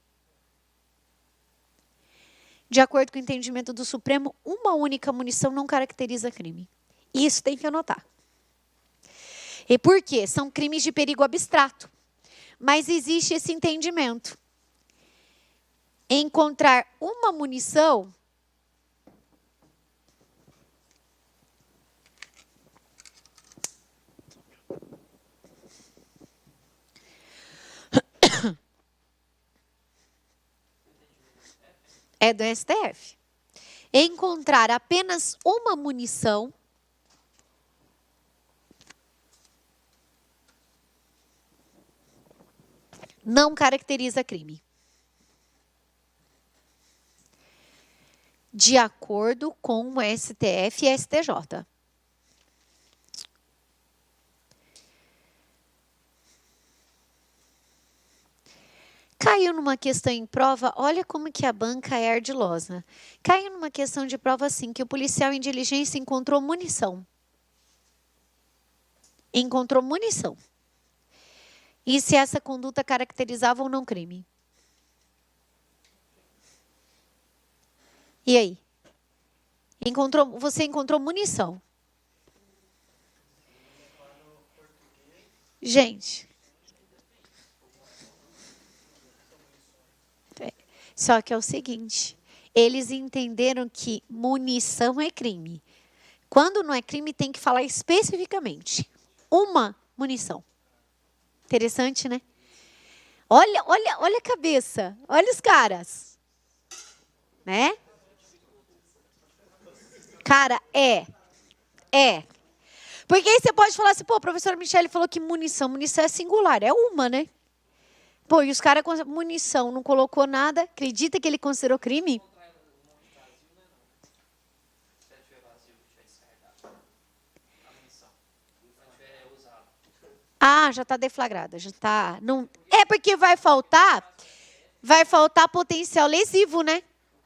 De acordo com o entendimento do Supremo, uma única munição não caracteriza crime. Isso tem que anotar. E por quê? São crimes de perigo abstrato. Mas existe esse entendimento. Encontrar uma munição é do STF. Encontrar apenas uma munição não caracteriza crime. De acordo com o STF e STJ. Caiu numa questão em prova, olha como que a banca é ardilosa. Caiu numa questão de prova assim, que o policial em diligência encontrou munição. Encontrou munição. E se essa conduta caracterizava ou não crime? E aí? Você encontrou munição. Gente. Só que é o seguinte, eles entenderam que munição é crime. Quando não é crime, tem que falar especificamente. Uma munição. Interessante, né? Olha a cabeça. Olha os caras. Né? Cara, é. Porque aí você pode falar assim, pô, a professora Michele falou que munição é singular, é uma, né? Pô, e os caras com munição não colocou nada, acredita que ele considerou crime? Ah, já está deflagrada, já está. Não, é porque vai faltar potencial lesivo, né?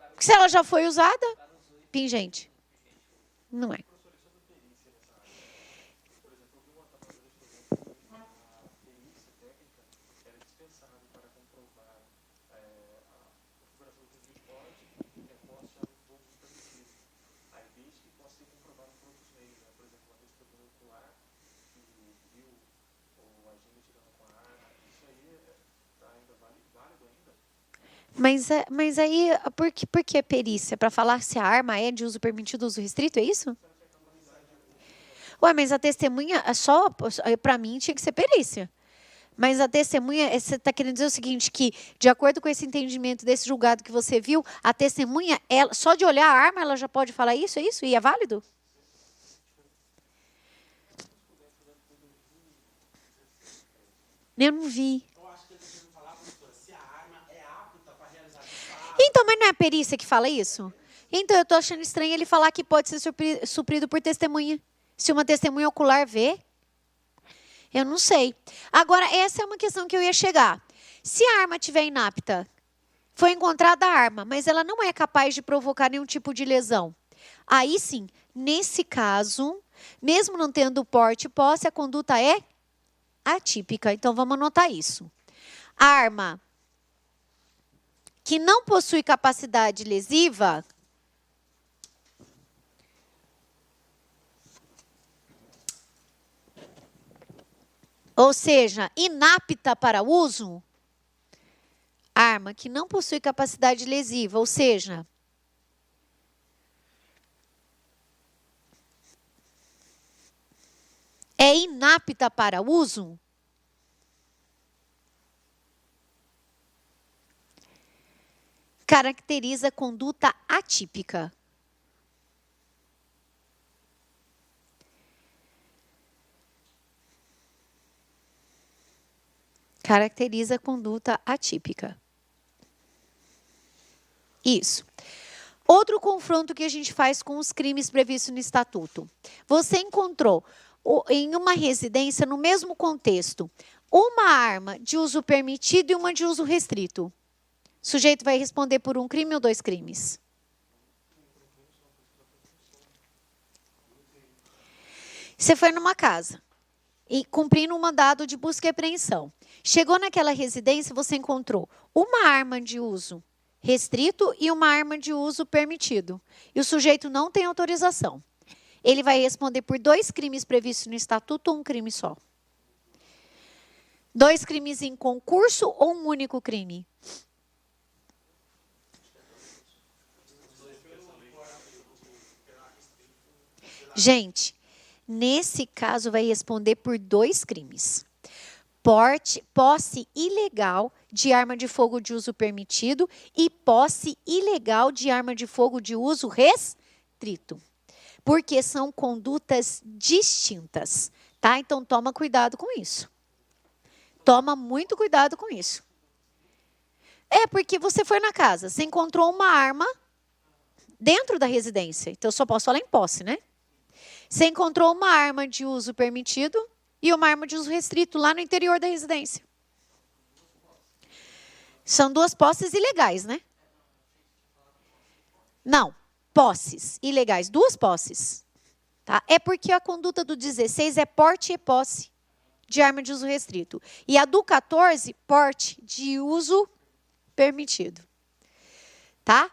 Porque se ela já foi usada, pingente. Não é. Mas aí, por que perícia? Para falar se a arma é de uso permitido, uso restrito, é isso? Ué, mas a testemunha, só para mim, tinha que ser perícia. Mas a testemunha, você está querendo dizer o seguinte, que de acordo com esse entendimento desse julgado que você viu, a testemunha, só de olhar a arma, ela já pode falar isso? É isso? E é válido? Eu não vi. Então, mas não é a perícia que fala isso? Então, eu estou achando estranho ele falar que pode ser suprido por testemunha. Se uma testemunha ocular vê, eu não sei. Agora, essa é uma questão que eu ia chegar. Se a arma estiver inapta, foi encontrada a arma, mas ela não é capaz de provocar nenhum tipo de lesão. Aí sim, nesse caso, mesmo não tendo porte e posse, a conduta é atípica. Então, vamos anotar isso. A arma que não possui capacidade lesiva ou seja, inapta para uso, arma que não possui capacidade lesiva, ou seja, é inapta para uso, caracteriza conduta atípica. Caracteriza conduta atípica. Isso. Outro confronto que a gente faz com os crimes previstos no Estatuto. Você encontrou em uma residência, no mesmo contexto, uma arma de uso permitido e uma de uso restrito. O sujeito vai responder por um crime ou 2 crimes? Você foi numa casa e cumprindo um mandado de busca e apreensão. Chegou naquela residência, você encontrou uma arma de uso restrito e uma arma de uso permitido. E o sujeito não tem autorização. Ele vai responder por 2 crimes previstos no Estatuto ou um crime só? 2 crimes em concurso ou um único crime? Gente, nesse caso vai responder por 2 crimes. Posse ilegal de arma de fogo de uso permitido e posse ilegal de arma de fogo de uso restrito. Porque são condutas distintas, tá? Então, toma cuidado com isso. Toma muito cuidado com isso. É porque você foi na casa, você encontrou uma arma dentro da residência. Então, eu só posso falar em posse, né? Você encontrou uma arma de uso permitido e uma arma de uso restrito lá no interior da residência. São 2 posses ilegais, né? Não, posses ilegais, 2 posses. Tá? É porque a conduta do 16 é porte e posse de arma de uso restrito. E a do 14, porte de uso permitido. Tá?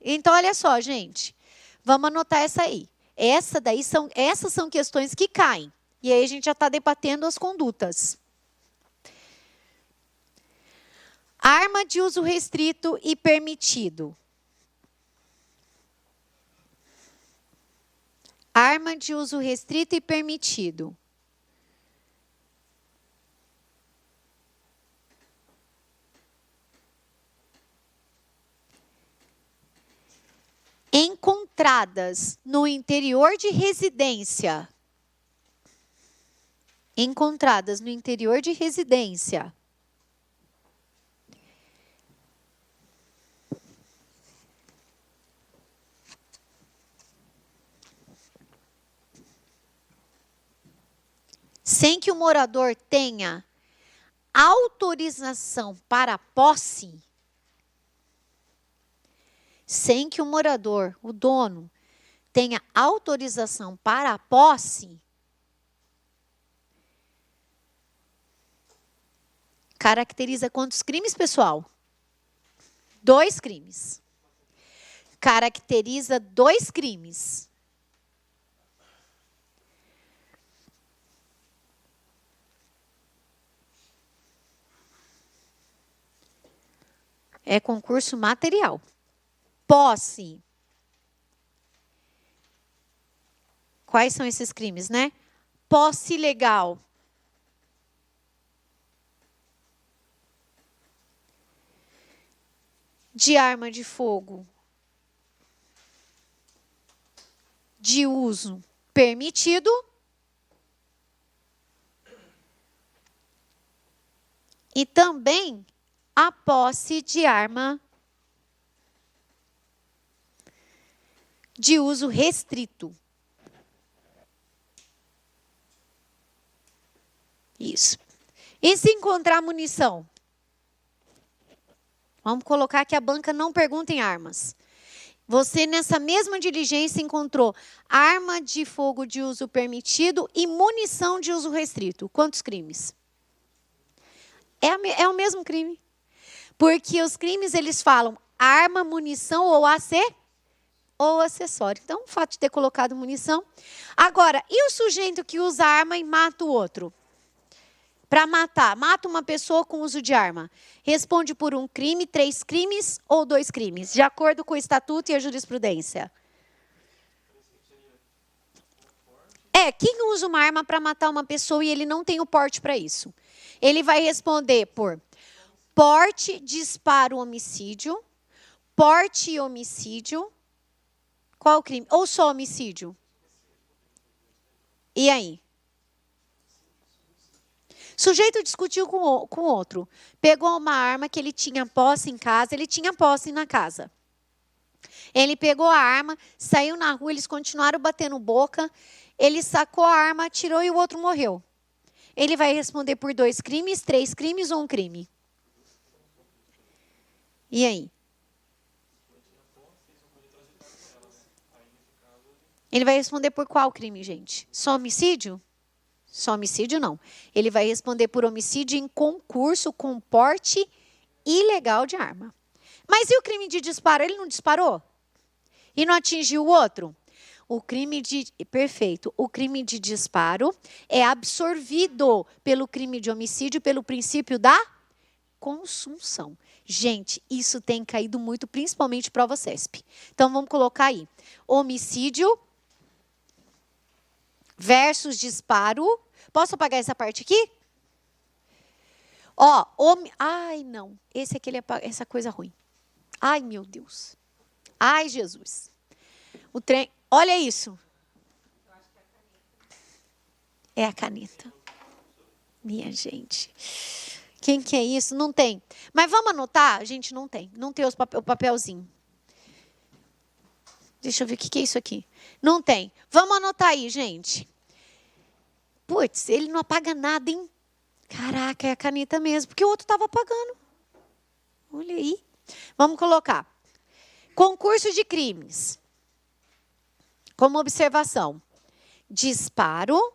Então, olha só, gente. Vamos anotar essa aí. Essas são questões que caem. E aí a gente já está debatendo as condutas. Arma de uso restrito e permitido. Arma de uso restrito e permitido. Encontradas no interior de residência. Encontradas no interior de residência. Sem que o morador tenha autorização para a posse, sem que o morador, o dono, tenha autorização para a posse, caracteriza quantos crimes, pessoal? 2 crimes. Caracteriza 2 crimes. É concurso material. Posse. Quais são esses crimes, né? Posse ilegal. De arma de fogo. De uso permitido. E também a posse de arma de uso restrito. Isso. E se encontrar munição? Vamos colocar que a banca não pergunta em armas. Você, nessa mesma diligência, encontrou arma de fogo de uso permitido e munição de uso restrito. Quantos crimes? É o mesmo crime. Porque os crimes, eles falam arma, munição ou acessório. Então, o fato de ter colocado munição. Agora, e o sujeito que usa arma e mata o outro? para matar. Mata uma pessoa com uso de arma. Responde por um crime, 3 crimes ou 2 crimes, de acordo com o estatuto e a jurisprudência. Quem usa uma arma para matar uma pessoa e ele não tem o porte para isso? Ele vai responder por porte, disparo, homicídio, porte e homicídio. Qual o crime? Ou só homicídio? E aí? Sujeito discutiu com outro. Pegou uma arma que ele tinha posse em casa, ele tinha posse na casa. Ele pegou a arma, saiu na rua, eles continuaram batendo boca. Ele sacou a arma, atirou e o outro morreu. Ele vai responder por 2 crimes, 3 crimes ou 1 crime? E aí? Ele vai responder por qual crime, gente? Só homicídio? Só homicídio não. Ele vai responder por homicídio em concurso com porte ilegal de arma. Mas e o crime de disparo? Ele não disparou? E não atingiu o outro? Perfeito. O crime de disparo é absorvido pelo crime de homicídio pelo princípio da consunção. Gente, isso tem caído muito, principalmente prova CESP. Então, vamos colocar aí. Homicídio versus disparo. Posso apagar essa parte aqui? Ai, não. Essa coisa ruim. Ai, meu Deus. Ai, Jesus. O trem... Olha isso. É a caneta. Minha gente. Quem que é isso? Não tem. Mas vamos anotar? Gente, não tem. Não tem o papelzinho. Deixa eu ver o que é isso aqui. Não tem. Vamos anotar aí, gente. Putz, ele não apaga nada, hein? Caraca, é a caneta mesmo. Porque o outro estava apagando. Olha aí. Vamos colocar. Concurso de crimes. Como observação. Disparo,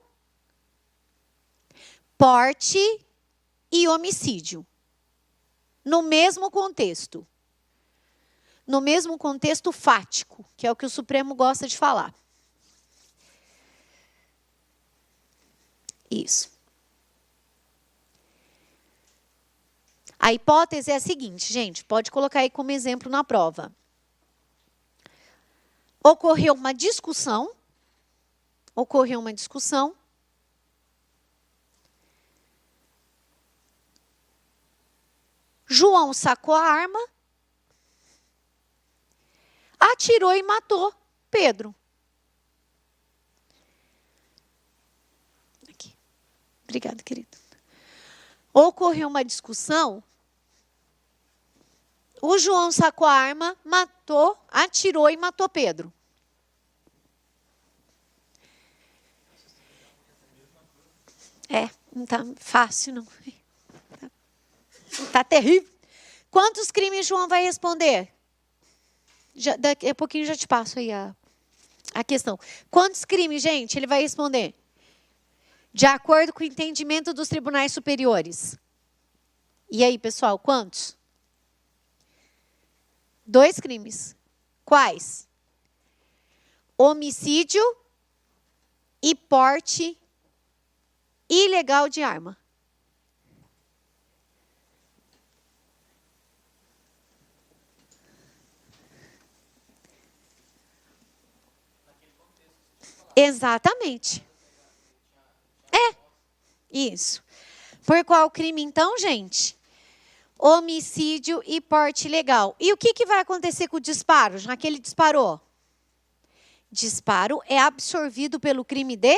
porte e homicídio. No mesmo contexto. No mesmo contexto fático, que é o que o Supremo gosta de falar. Isso. A hipótese é a seguinte, gente, pode colocar aí como exemplo na prova. Ocorreu uma discussão. João sacou a arma, atirou e matou Pedro. Aqui. Obrigada, querido. Ocorreu uma discussão. O João sacou a arma, atirou e matou Pedro. Não tá fácil, não. Tá terrível. Quantos crimes João vai responder? Daqui a pouquinho já te passo aí a questão. Quantos crimes, gente, ele vai responder? De acordo com o entendimento dos tribunais superiores. E aí, pessoal, quantos? 2 crimes. Quais? Homicídio e porte ilegal de arma. Exatamente. Isso. Por qual crime, então, gente? Homicídio e porte ilegal. E o que vai acontecer com o disparo, já que ele disparou? Disparo é absorvido pelo crime de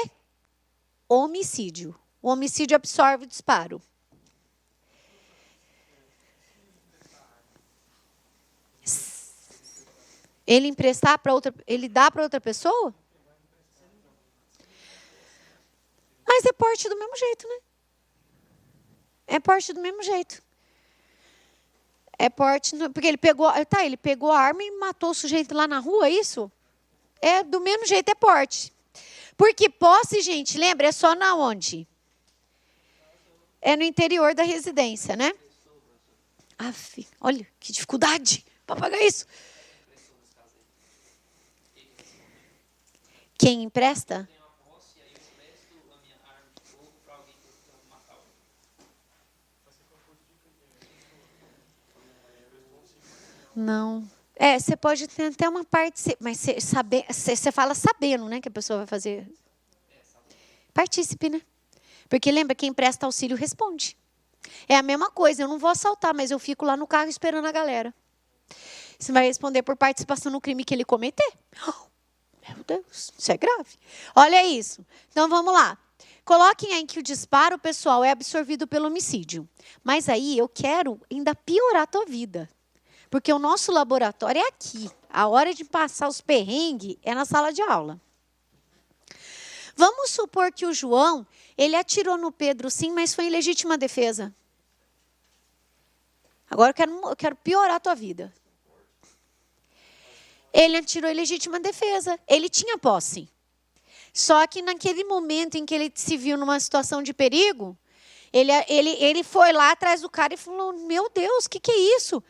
homicídio. O homicídio absorve o disparo. Ele emprestar para outra, ele dá para outra pessoa? Mas é porte do mesmo jeito, né? É porte do mesmo jeito. É porte, porque ele pegou a arma e matou o sujeito lá na rua, isso? É do mesmo jeito, é porte. Porque posse, gente, lembra, é só na onde? É no interior da residência, né? Aff, olha, que dificuldade para pagar isso. Quem empresta? Não. Você pode ter até uma parte, mas você fala sabendo, né, que a pessoa vai fazer. Partícipe, né? Porque lembra, quem presta auxílio responde. É a mesma coisa, eu não vou assaltar, mas eu fico lá no carro esperando a galera. Você vai responder por participação no crime que ele cometer. Meu Deus, isso é grave. Olha isso. Então vamos lá. Coloquem aí que o disparo pessoal é absorvido pelo homicídio. Mas aí eu quero ainda piorar a tua vida. Porque o nosso laboratório é aqui. A hora de passar os perrengues é na sala de aula. Vamos supor que o João, ele atirou no Pedro sim, mas foi em legítima defesa. Agora eu quero piorar a tua vida. Ele atirou em legítima defesa. Ele tinha posse. Só que naquele momento em que ele se viu numa situação de perigo, ele foi lá atrás do cara e falou, meu Deus, o que é isso?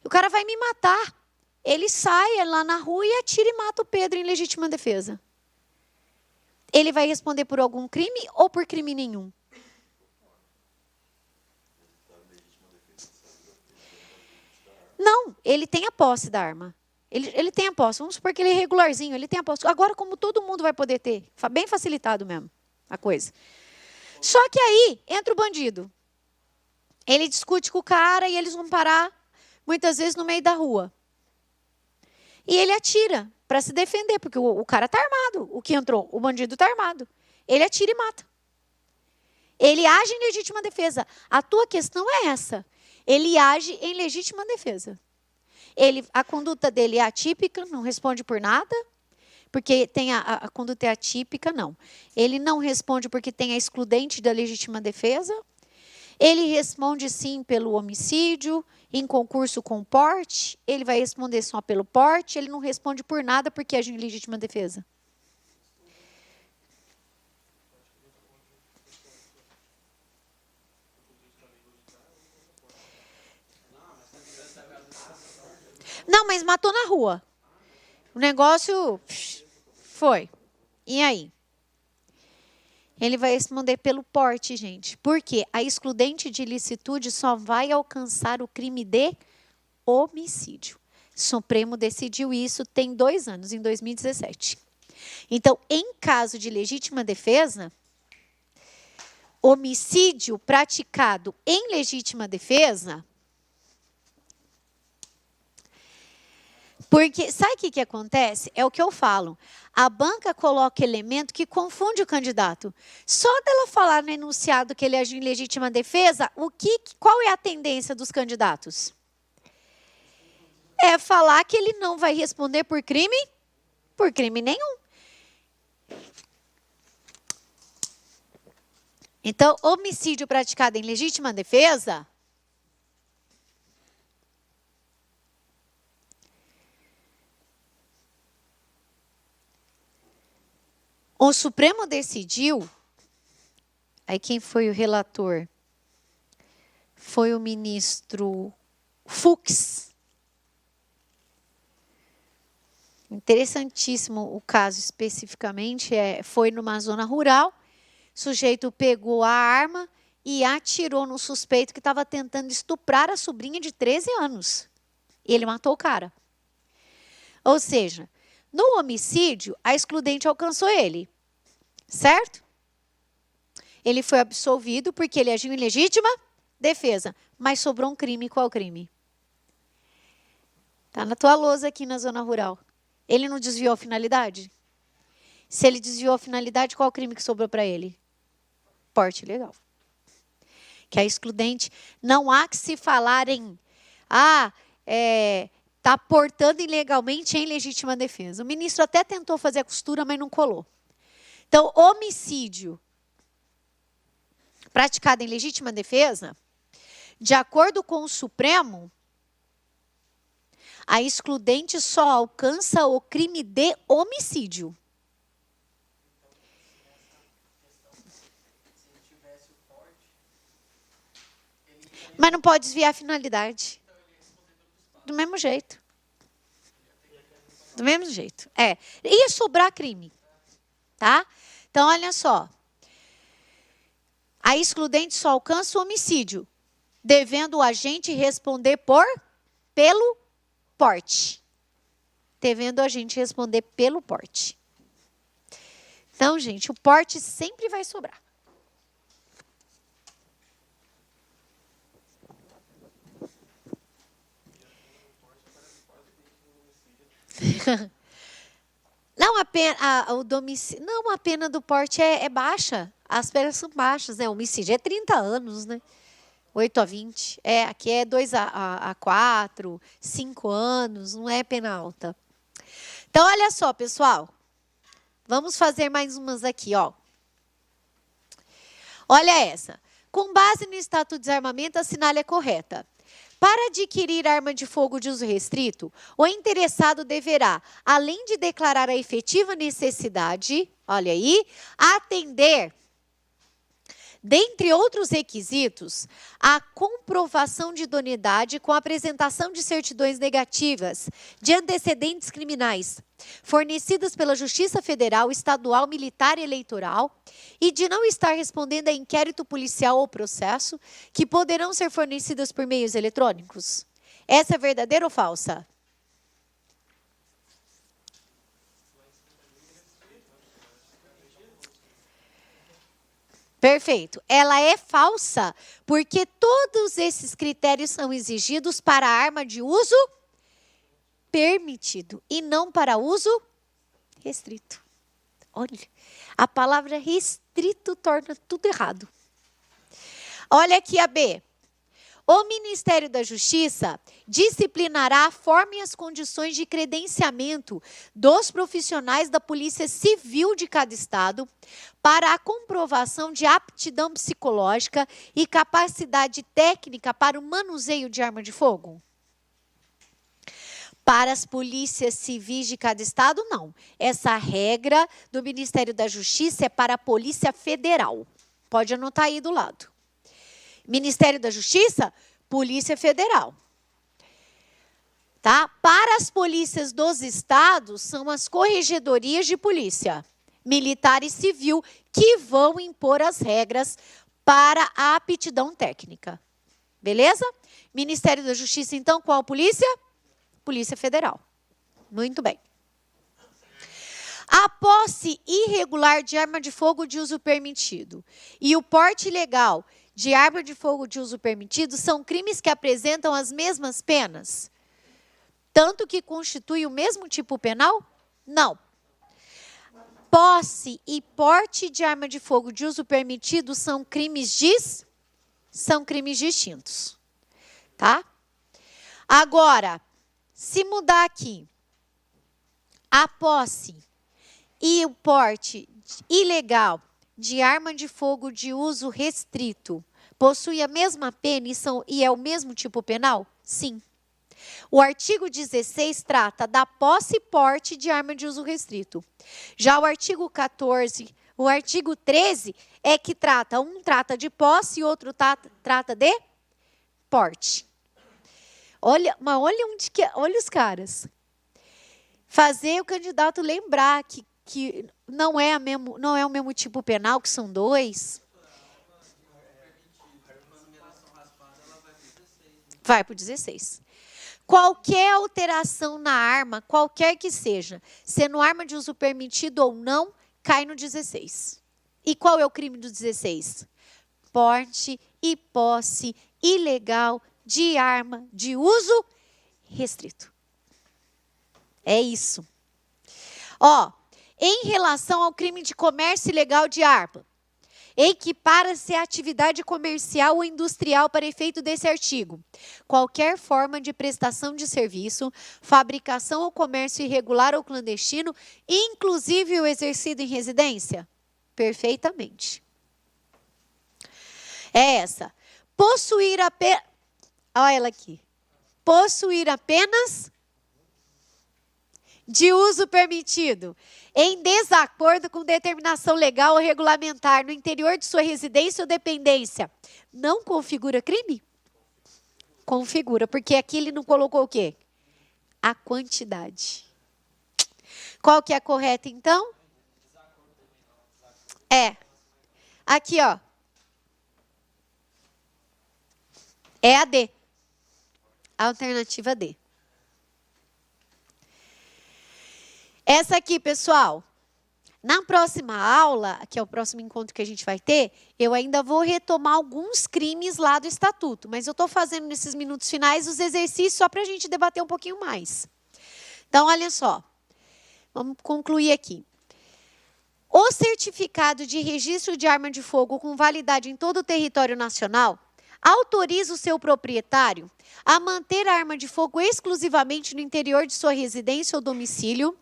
O cara vai me matar. Ele sai lá na rua e atira e mata o Pedro em legítima defesa. Ele vai responder por algum crime ou por crime nenhum? Não, ele tem a posse da arma. Ele tem a posse. Vamos supor que ele é regularzinho, ele tem a posse. Agora, como todo mundo vai poder ter, bem facilitado mesmo a coisa. Só que aí entra o bandido. Ele discute com o cara e eles vão parar, muitas vezes, no meio da rua. E ele atira para se defender, porque o cara está armado. O que entrou? O bandido está armado. Ele atira e mata. Ele age em legítima defesa. A tua questão é essa. Ele age em legítima defesa. A conduta dele é atípica, não responde por nada, porque tem a conduta é atípica, não. Ele não responde porque tem a excludente da legítima defesa. Ele responde sim pelo homicídio, em concurso com porte. Ele vai responder só pelo porte. Ele não responde por nada porque age em legítima defesa. Não, mas matou na rua. O negócio foi. E aí? Ele vai responder pelo porte, gente. Por quê? A excludente de ilicitude só vai alcançar o crime de homicídio. O Supremo decidiu isso tem 2 anos, em 2017. Então, em caso de legítima defesa, homicídio praticado em legítima defesa. Porque, sabe o que acontece? É o que eu falo. A banca coloca elemento que confunde o candidato. Só dela falar no enunciado que ele agiu em legítima defesa, qual é a tendência dos candidatos? É falar que ele não vai responder por crime nenhum. Então, homicídio praticado em legítima defesa... O Supremo decidiu, aí quem foi o relator? Foi o ministro Fux. Interessantíssimo o caso especificamente, foi numa zona rural, o sujeito pegou a arma e atirou no suspeito que estava tentando estuprar a sobrinha de 13 anos. E ele matou o cara. Ou seja, no homicídio, a excludente alcançou ele. Certo? Ele foi absolvido porque ele agiu em legítima defesa. Mas sobrou um crime. Qual crime? Está na tua lousa aqui na zona rural. Ele não desviou a finalidade? Se ele desviou a finalidade, qual crime que sobrou para ele? Porte ilegal. Que a excludente, não há que se falar em... está portando ilegalmente em legítima defesa. O ministro até tentou fazer a costura, mas não colou. Então, homicídio praticado em legítima defesa, de acordo com o Supremo, a excludente só alcança o crime de homicídio. Mas não pode desviar a finalidade. Do mesmo jeito. Do mesmo jeito. Ia sobrar crime. Tá? Então, olha só. A excludente só alcança o homicídio, devendo o agente responder pelo porte. Devendo a gente responder pelo porte. Então, gente, o porte sempre vai sobrar. Não, a pena do porte é baixa. As penas são baixas, né? O homicídio é 30 anos, né? 8 a 20. Aqui é 2 a 4, 5 anos, não é pena alta. Então, olha só, pessoal. Vamos fazer mais umas aqui, ó. Olha essa. Com base no Estatuto de Desarmamento, assinale a correta. Para adquirir arma de fogo de uso restrito, o interessado deverá, além de declarar a efetiva necessidade, olha aí, atender, dentre outros requisitos, a comprovação de idoneidade com a apresentação de certidões negativas de antecedentes criminais, fornecidas pela Justiça Federal, Estadual, Militar e Eleitoral, e de não estar respondendo a inquérito policial ou processo, que poderão ser fornecidas por meios eletrônicos. Essa é verdadeira ou falsa? Perfeito. Ela é falsa porque todos esses critérios são exigidos para a arma de uso permitido e não para uso restrito. Olha, a palavra restrito torna tudo errado. Olha aqui a B. O Ministério da Justiça disciplinará a forma e as condições de credenciamento dos profissionais da Polícia Civil de cada estado para a comprovação de aptidão psicológica e capacidade técnica para o manuseio de arma de fogo. Para as polícias civis de cada estado, não. Essa regra do Ministério da Justiça é para a Polícia Federal. Pode anotar aí do lado. Ministério da Justiça, Polícia Federal. Tá? Para as polícias dos estados, são as corregedorias de polícia, militar e civil, que vão impor as regras para a aptidão técnica. Beleza? Ministério da Justiça, então, qual polícia? Polícia Federal. Muito bem. A posse irregular de arma de fogo de uso permitido e o porte ilegal de arma de fogo de uso permitido são crimes que apresentam as mesmas penas? Tanto que constitui o mesmo tipo penal? Não. Posse e porte de arma de fogo de uso permitido são crimes distintos. Tá? Agora, se mudar aqui, a posse e o porte ilegal de arma de fogo de uso restrito possui a mesma pena e é o mesmo tipo penal? Sim. O artigo 16 trata da posse e porte de arma de uso restrito. Já o artigo 14, o artigo 13 é que trata, um trata de posse e outro trata de porte. Olha os caras. Fazer o candidato lembrar que não é o mesmo tipo penal, que são dois. Vai para o 16. Qualquer alteração na arma, qualquer que seja, sendo arma de uso permitido ou não, cai no 16. E qual é o crime do 16? Porte e posse ilegal de arma de uso restrito. É isso. Ó, em relação ao crime de comércio ilegal de arma, equipara-se a atividade comercial ou industrial para efeito desse artigo. Qualquer forma de prestação de serviço, fabricação ou comércio irregular ou clandestino, inclusive o exercido em residência? Perfeitamente. É essa. Possuir apenas... Olha ela aqui. Possuir apenas de uso permitido, em desacordo com determinação legal ou regulamentar no interior de sua residência ou dependência, não configura crime? Configura, porque aqui ele não colocou o quê? A quantidade. Qual que é a correta, então? É. Aqui, ó. É a D. Alternativa D. Essa aqui, pessoal. Na próxima aula, que é o próximo encontro que a gente vai ter, eu ainda vou retomar alguns crimes lá do Estatuto. Mas eu estou fazendo nesses minutos finais os exercícios só para a gente debater um pouquinho mais. Então, olha só. Vamos concluir aqui. O certificado de registro de arma de fogo com validade em todo o território nacional autoriza o seu proprietário a manter a arma de fogo exclusivamente no interior de sua residência ou domicílio,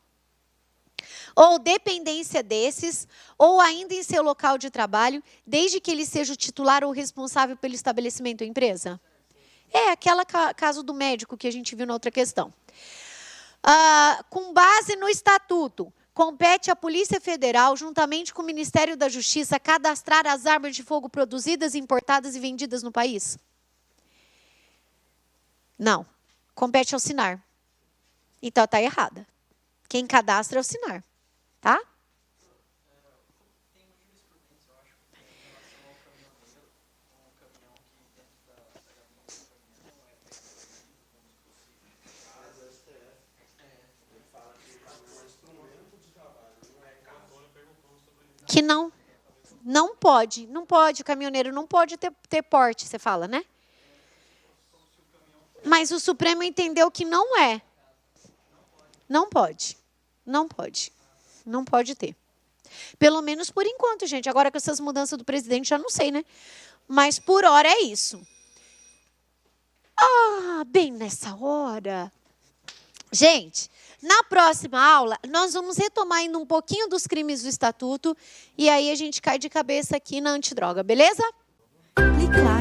ou dependência desses, ou ainda em seu local de trabalho, desde que ele seja o titular ou responsável pelo estabelecimento ou empresa? É aquele caso do médico que a gente viu na outra questão. Com base no Estatuto, compete à Polícia Federal, juntamente com o Ministério da Justiça, cadastrar as armas de fogo produzidas, importadas e vendidas no país? Não. Compete ao SINAR. Então, está errada. Quem cadastra é o SINAR. Tá? Tem uma jurisprudência, eu acho, em relação ao caminhoneiro, um caminhão que dentro da gaveta do caminhão é proibido, como se fosse o STF. Ele fala que o caminhão é instrumento de trabalho, não é carro. Que não pode. Não pode, o caminhoneiro não pode ter porte, você fala, né? Mas o Supremo entendeu que não é. Não pode. Não pode. Não pode ter. Pelo menos por enquanto, gente. Agora com essas mudanças do presidente, já não sei, né? Mas por hora é isso. Bem nessa hora. Gente, na próxima aula, nós vamos retomar ainda um pouquinho dos crimes do Estatuto. E aí a gente cai de cabeça aqui na antidroga, beleza? Clique lá.